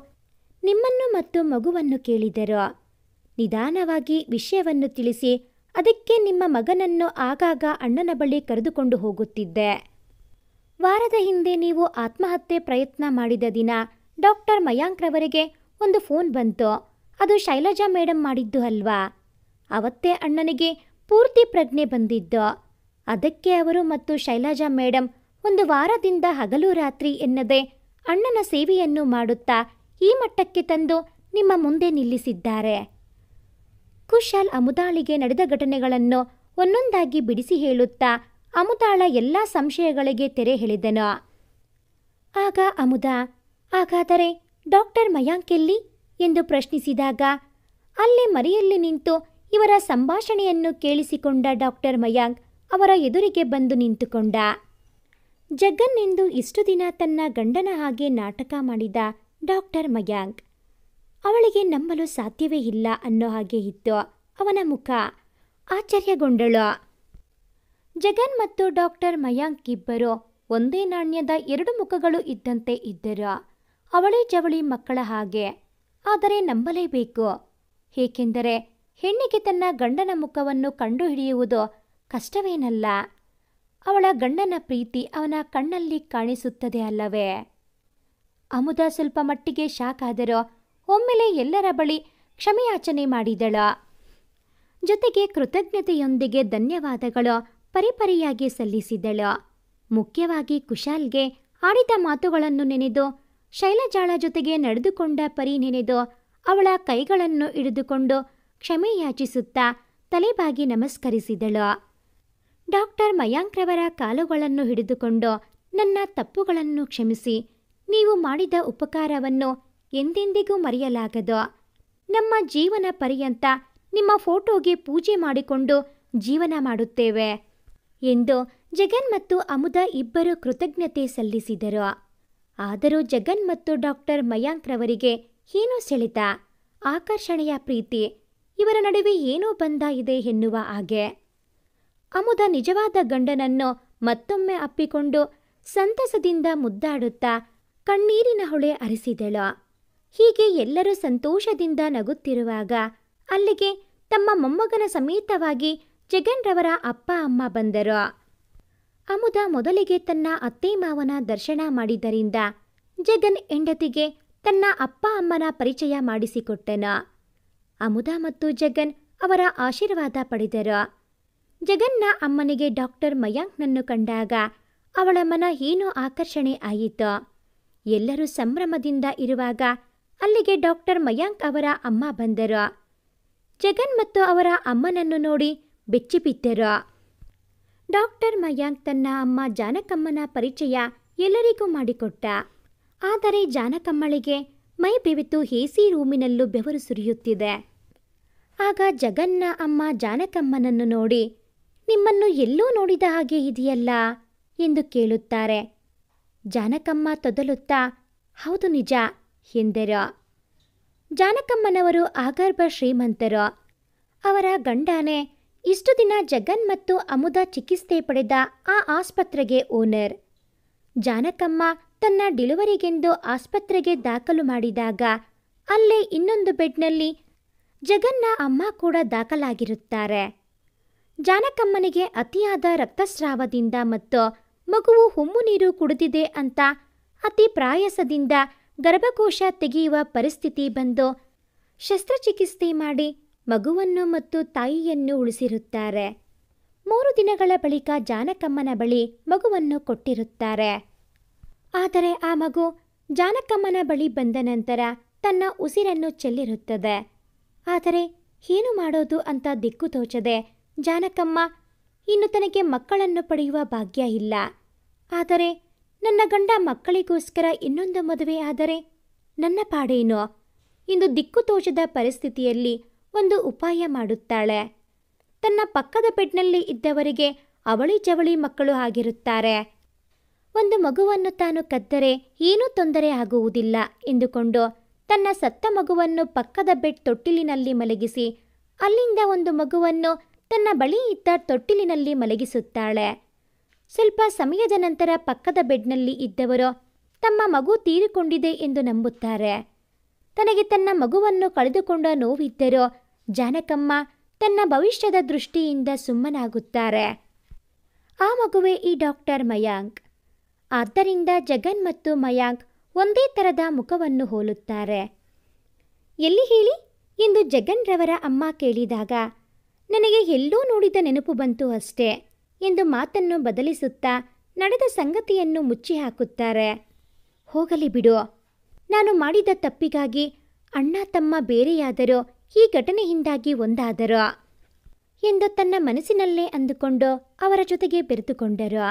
ನಿಮ್ಮನ್ನು ಮತ್ತು ಮಗುವನ್ನು ಕೇಳಿದರು. ನಿಧಾನವಾಗಿ ವಿಷಯವನ್ನು ತಿಳಿಸಿ ಅದಕ್ಕೆ ನಿಮ್ಮ ಮಗನನ್ನು ಆಗಾಗ ಅಣ್ಣನ ಬಳಿ ಕರೆದುಕೊಂಡು ಹೋಗುತ್ತಿದ್ದೆ. ವಾರದ ಹಿಂದೆ ನೀವು ಆತ್ಮಹತ್ಯೆ ಪ್ರಯತ್ನ ಮಾಡಿದ ದಿನ ಡಾಕ್ಟರ್ ಮಯಾಂಕ್ ರವರಿಗೆ ಒಂದು ಫೋನ್ ಬಂತು. ಅದು ಶೈಲಜಾ ಮೇಡಮ್ ಮಾಡಿದ್ದು ಅಲ್ವಾ? ಅವತ್ತೇ ಅಣ್ಣನಿಗೆ ಪೂರ್ತಿ ಪ್ರಜ್ಞೆ ಬಂದಿದ್ದು. ಅದಕ್ಕೆ ಅವರು ಮತ್ತು ಶೈಲಜಾ ಮೇಡಮ್ 1 ವಾರದಿಂದ ಹಗಲು ರಾತ್ರಿ ಎನ್ನದೆ ಅಣ್ಣನ ಸೇವೆಯನ್ನು ಮಾಡುತ್ತಾ ಈ ಮಟ್ಟಕ್ಕೆ ತಂದು ನಿಮ್ಮ ಮುಂದೆ ನಿಲ್ಲಿಸಿದ್ದಾರೆ. ಕುಶಾಲ್ ಅಮುದಾಳಿಗೆ ನಡೆದ ಘಟನೆಗಳನ್ನು ಒಂದೊಂದಾಗಿ ಬಿಡಿಸಿ ಹೇಳುತ್ತಾ ಅಮುದಾಳ ಎಲ್ಲ ಸಂಶಯಗಳಿಗೆ ತೆರೆ ಎಳೆದನು. ಆಗ ಅಮುದ, ಹಾಗಾದರೆ ಡಾಕ್ಟರ್ ಮಯಾಂಕ್ ಎಲ್ಲಿ ಎಂದು ಪ್ರಶ್ನಿಸಿದಾಗ ಅಲ್ಲೇ ಮರೆಯಲ್ಲಿ ನಿಂತು ಇವರ ಸಂಭಾಷಣೆಯನ್ನು ಕೇಳಿಸಿಕೊಂಡ ಡಾಕ್ಟರ್ ಮಯಾಂಕ್ ಅವರ ಎದುರಿಗೆ ಬಂದು ನಿಂತುಕೊಂಡ. ಜಗನ್ ಎಂದು ಇಷ್ಟು ದಿನ ತನ್ನ ಗಂಡನ ಹಾಗೆ ನಾಟಕ ಮಾಡಿದ ಡಾಕ್ಟರ್ ಮಯಾಂಕ್. ಅವಳಿಗೆ ನಂಬಲು ಸಾಧ್ಯವೇ ಇಲ್ಲ ಅನ್ನೋ ಹಾಗೆ ಇತ್ತು ಅವನ ಮುಖ. ಆಶ್ಚರ್ಯಗೊಂಡಳು. ಜಗನ್ ಮತ್ತು ಡಾಕ್ಟರ್ ಮಯಾಂಕ್ ಇಬ್ಬರು ಒಂದೇ ನಾಣ್ಯದ ಎರಡು ಮುಖಗಳು ಇದ್ದಂತೆ ಇದ್ದರು. ಅವಳಿ ಜವಳಿ ಮಕ್ಕಳ ಹಾಗೆ. ಆದರೆ ನಂಬಲೇಬೇಕು, ಏಕೆಂದರೆ ಹೆಣ್ಣಿಗೆ ತನ್ನ ಗಂಡನ ಮುಖವನ್ನು ಕಂಡುಹಿಡಿಯುವುದು ಕಷ್ಟವೇನಲ್ಲ. ಅವಳ ಗಂಡನ ಪ್ರೀತಿ ಅವನ ಕಣ್ಣಲ್ಲಿ ಕಾಣಿಸುತ್ತದೆ ಅಲ್ಲವೇ? ಅಮುದ ಸ್ವಲ್ಪ ಮಟ್ಟಿಗೆ ಶಾಕ್ ಆದರೂ ಒಮ್ಮೆಲೆ ಎಲ್ಲರ ಬಳಿ ಕ್ಷಮೆಯಾಚನೆ ಮಾಡಿದಳು. ಜೊತೆಗೆ ಕೃತಜ್ಞತೆಯೊಂದಿಗೆ ಧನ್ಯವಾದಗಳು ಪರಿಪರಿಯಾಗಿ ಸಲ್ಲಿಸಿದಳು. ಮುಖ್ಯವಾಗಿ ಕುಶಾಲ್ಗೆ ಆಡಿದ ಮಾತುಗಳನ್ನು ನೆನೆದು, ಶೈಲಜಾಳ ಜೊತೆಗೆ ನಡೆದುಕೊಂಡ ಪರಿ ನೆನೆದು, ಅವಳ ಕೈಗಳನ್ನು ಹಿಡಿದುಕೊಂಡು ಕ್ಷಮೆ ಯಾಚಿಸುತ್ತಾ ತಲೆಬಾಗಿ ನಮಸ್ಕರಿಸಿದಳು. ಡಾಕ್ಟರ್ ಮಯಾಂಕ್ರವರ ಕಾಲುಗಳನ್ನು ಹಿಡಿದುಕೊಂಡು, ನನ್ನ ತಪ್ಪುಗಳನ್ನು ಕ್ಷಮಿಸಿ. ನೀವು ಮಾಡಿದ ಉಪಕಾರವನ್ನು ಎಂದೆಂದಿಗೂ ಮರೆಯಲಾಗದು. ನಮ್ಮ ಜೀವನ ಪರ್ಯಂತ ನಿಮ್ಮ ಫೋಟೋಗೆ ಪೂಜೆ ಮಾಡಿಕೊಂಡು ಜೀವನ ಮಾಡುತ್ತೇವೆ ಎಂದು ಜಗನ್ ಮತ್ತು ಅಮುದ ಇಬ್ಬರು ಕೃತಜ್ಞತೆ ಸಲ್ಲಿಸಿದರು. ಆದರೂ ಜಗನ್ ಮತ್ತು ಡಾಕ್ಟರ್ ಮಯಾಂಕ್ರವರಿಗೆ ಏನೋ ಸೆಳೆತ, ಆಕರ್ಷಣೆಯ ಪ್ರೀತಿ, ಇವರ ನಡುವೆ ಏನೋ ಬಂಧ ಇದೆ ಎನ್ನುವ ಹಾಗೆ. ಅಮುದ ನಿಜವಾದ ಗಂಡನನ್ನು ಮತ್ತೊಮ್ಮೆ ಅಪ್ಪಿಕೊಂಡು ಸಂತಸದಿಂದ ಮುದ್ದಾಡುತ್ತಾ ಕಣ್ಣೀರಿನ ಹೊಳೆ ಹರಿಸಿದಳು. ಹೀಗೆ ಎಲ್ಲರೂ ಸಂತೋಷದಿಂದ ನಗುತ್ತಿರುವಾಗ ಅಲ್ಲಿಗೆ ತಮ್ಮ ಮೊಮ್ಮಗನ ಸಮೇತವಾಗಿ ಜಗನ್ ರವರ ಅಪ್ಪ ಅಮ್ಮ ಬಂದರು. ಅಮುದ ಮೊದಲಿಗೆ ತನ್ನ ಅತ್ತೆ ಮಾವನ ದರ್ಶನ ಮಾಡಿದ್ದರಿಂದ ಜಗನ್ ಹೆಂಡತಿಗೆ ತನ್ನ ಅಪ್ಪ ಅಮ್ಮನ ಪರಿಚಯ ಮಾಡಿಸಿಕೊಟ್ಟನು. ಅಮುದ ಮತ್ತು ಜಗನ್ ಅವರ ಆಶೀರ್ವಾದ ಪಡೆದರು. ಜಗನ್ನ ಅಮ್ಮನಿಗೆ ಡಾಕ್ಟರ್ ಮಯಾಂಕ್ನನ್ನು ಕಂಡಾಗ ಅವಳ ಮನ ಏನೋ ಆಕರ್ಷಣೆ ಆಯಿತು. ಎಲ್ಲರೂ ಸಂಭ್ರಮದಿಂದ ಇರುವಾಗ ಅಲ್ಲಿಗೆ ಡಾಕ್ಟರ್ ಮಯಾಂಕ್ ಅವರ ಅಮ್ಮ ಬಂದರು. ಜಗನ್ ಮತ್ತು ಅವರ ಅಮ್ಮನನ್ನು ನೋಡಿ ಬೆಚ್ಚಿಬಿದ್ದರು. ಡಾಕ್ಟರ್ ಮಯಾಂಕ್ ತನ್ನ ಅಮ್ಮ ಜಾನಕಮ್ಮನ ಪರಿಚಯ ಎಲ್ಲರಿಗೂ ಮಾಡಿಕೊಟ್ಟ. ಆದರೆ ಜಾನಕಮ್ಮಳಿಗೆ ಮೈ ಬೆವೆತು ಎಸಿ ರೂಮಿನಲ್ಲೂ ಬೆವರು ಸುರಿಯುತ್ತಿದೆ. ಆಗ ಜಗನ್ನ ಅಮ್ಮ ಜಾನಕಮ್ಮನನ್ನು ನೋಡಿ, ನಿಮ್ಮನ್ನು ಎಲ್ಲೋ ನೋಡಿದ ಹಾಗೆ ಇದೆಯಲ್ಲ ಎಂದು ಕೇಳುತ್ತಾರೆ. ಜಾನಕಮ್ಮ ತೊದಲುತ್ತಾ, ಹೌದು ನಿಜ ಎಂದರು. ಜಾನಕಮ್ಮನವರು ಆಗರ್ಭ ಶ್ರೀಮಂತರು. ಅವರ ಗಂಡನೇ ಇಷ್ಟು ದಿನ ಜಗನ್ ಮತ್ತು ಅಮುದ ಚಿಕಿತ್ಸೆ ಪಡೆದ ಆ ಆಸ್ಪತ್ರೆಗೆ ಓನರ್. ಜಾನಕಮ್ಮ ತನ್ನ ಡೆಲಿವರಿಗೆಂದು ಆಸ್ಪತ್ರೆಗೆ ದಾಖಲು ಮಾಡಿದಾಗ ಅಲ್ಲೇ ಇನ್ನೊಂದು ಬೆಡ್ನಲ್ಲಿ ಜಗನ್ನ ಅಮ್ಮ ಕೂಡ ದಾಖಲಾಗಿರುತ್ತಾರೆ. ಜಾನಕಮ್ಮನಿಗೆ ಅತಿಯಾದ ರಕ್ತಸ್ರಾವದಿಂದ ಮತ್ತು ಮಗುವು ಹುಮ್ಮು ನೀರು ಕುಡಿದಿದೆ ಅಂತ ಅತಿ ಪ್ರಾಯಾಸದಿಂದ ಗರ್ಭಕೋಶ ತೆಗೆಯುವ ಪರಿಸ್ಥಿತಿ ಬಂದು ಶಸ್ತ್ರಚಿಕಿತ್ಸೆ ಮಾಡಿ ಮಗುವನ್ನು ಮತ್ತು ತಾಯಿಯನ್ನು ಉಳಿಸಿರುತ್ತಾರೆ. 3 ದಿನಗಳ ಬಳಿಕ ಜಾನಕಮ್ಮನ ಬಳಿ ಮಗುವನ್ನು ಕೊಟ್ಟಿರುತ್ತಾರೆ. ಆದರೆ ಆ ಮಗು ಜಾನಕಮ್ಮನ ಬಳಿ ಬಂದ ನಂತರ ತನ್ನ ಉಸಿರನ್ನು ಚೆಲ್ಲಿರುತ್ತದೆ. ಆದರೆ ಏನು ಮಾಡೋದು ಅಂತ ದಿಕ್ಕು ತೋಚದೆ ಜಾನಕಮ್ಮ ಇನ್ನು ತನಗೆ ಮಕ್ಕಳನ್ನು ಪಡೆಯುವ ಭಾಗ್ಯ ಇಲ್ಲ. ಆದರೆ ನನ್ನ ಗಂಡ ಮಕ್ಕಳಿಗೋಸ್ಕರ ಇನ್ನೊಂದು ಮದುವೆ ಆದರೆ ನನ್ನ ಪಾಡೇನೋ ಇಂದು ದಿಕ್ಕು ತೋಚದ ಪರಿಸ್ಥಿತಿಯಲ್ಲಿ ಒಂದು ಉಪಾಯ ಮಾಡುತ್ತಾಳೆ. ತನ್ನ ಪಕ್ಕದ ಬೆಡ್ನಲ್ಲಿ ಇದ್ದವರಿಗೆ ಅವಳಿ ಜವಳಿ ಮಕ್ಕಳು ಆಗಿರುತ್ತಾರೆ. ಒಂದು ಮಗುವನ್ನು ತಾನು ಕದ್ದರೆ ಏನೂ ತೊಂದರೆ ಆಗುವುದಿಲ್ಲ ಎಂದುಕೊಂಡು ತನ್ನ ಸತ್ತ ಮಗುವನ್ನು ಪಕ್ಕದ ಬೆಡ್ ತೊಟ್ಟಿಲಿನಲ್ಲಿ ಮಲಗಿಸಿ ಅಲ್ಲಿಂದ ಒಂದು ಮಗುವನ್ನು ತನ್ನ ಬಳಿ ಇದ್ದ ತೊಟ್ಟಿಲಿನಲ್ಲಿ ಮಲಗಿಸುತ್ತಾಳೆ. ಸ್ವಲ್ಪ ಸಮಯದ ನಂತರ ಪಕ್ಕದ ಬೆಡ್ನಲ್ಲಿ ಇದ್ದವರು ತಮ್ಮ ಮಗು ತೀರಿಕೊಂಡಿದೆ ಎಂದು ನಂಬುತ್ತಾರೆ. ತನಗೆ ತನ್ನ ಮಗುವನ್ನು ಕಳೆದುಕೊಂಡ ನೋವಿದ್ದರೂ ಜಾನಕಮ್ಮ ತನ್ನ ಭವಿಷ್ಯದ ದೃಷ್ಟಿಯಿಂದ ಸುಮ್ಮನಾಗುತ್ತಾರೆ. ಆ ಮಗುವೇ ಈ ಡಾಕ್ಟರ್ ಮಯಾಂಕ್. ಆದ್ದರಿಂದ ಜಗನ್ ಮತ್ತು ಮಯಾಂಕ್ ಒಂದೇ ಥರದ ಮುಖವನ್ನು ಹೋಲುತ್ತಾರೆ. ಎಲ್ಲಿ ಹೇಳಿ ಎಂದು ಜಗನ್ ರವರ ಅಮ್ಮ ಕೇಳಿದಾಗ, ನನಗೆ ಎಲ್ಲೋ ನೋಡಿದ ನೆನಪು ಬಂತು ಅಷ್ಟೇ ಎಂದು ಮಾತನ್ನು ಬದಲಿಸುತ್ತಾ ನಡೆದ ಸಂಗತಿಯನ್ನು ಮುಚ್ಚಿ ಹಾಕುತ್ತಾರೆ. ಹೋಗಲಿ ಬಿಡು, ನಾನು ಮಾಡಿದ ತಪ್ಪಿಗಾಗಿ ಅಣ್ಣ ತಮ್ಮ ಬೇರೆಯಾದರೂ ಈ ಘಟನೆಯಿಂದಾಗಿ ಒಂದಾದರು ಎಂದು ತನ್ನ ಮನಸ್ಸಿನಲ್ಲೇ ಅಂದುಕೊಂಡು ಅವರ ಜೊತೆಗೆ ಬೆರೆತುಕೊಂಡರು.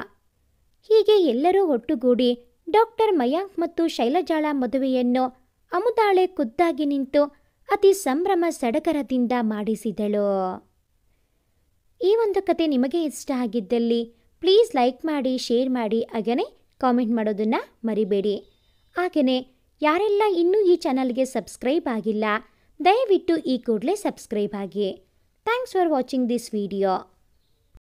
ಹೀಗೆ ಎಲ್ಲರೂ ಒಟ್ಟುಗೂಡಿ ಡಾಕ್ಟರ್ ಮಯಾಂಕ್ ಮತ್ತು ಶೈಲಜಾಳ ಮದುವೆಯನ್ನು ಅಮುದಾಳೆ ಖುದ್ದಾಗಿ ನಿಂತು ಅತಿ ಸಂಭ್ರಮ ಸಡಗರದಿಂದ ಮಾಡಿಸಿದಳು. ಈ ಒಂದು ಕತೆ ನಿಮಗೆ ಇಷ್ಟ ಆಗಿದ್ದಲ್ಲಿ ಪ್ಲೀಸ್ ಲೈಕ್ ಮಾಡಿ, ಶೇರ್ ಮಾಡಿ, ಹಾಗೆಯೇ ಕಾಮೆಂಟ್ ಮಾಡೋದನ್ನು ಮರಿಬೇಡಿ. ಹಾಗೆಯೇ ಯಾರೆಲ್ಲ ಇನ್ನೂ ಈ ಚಾನಲ್ಗೆ ಸಬ್ಸ್ಕ್ರೈಬ್ ಆಗಿಲ್ಲ, ದಯವಿಟ್ಟು ಈ ಕೂಡಲೇ ಸಬ್ಸ್ಕ್ರೈಬ್ ಆಗಿ. Thanks for watching this video.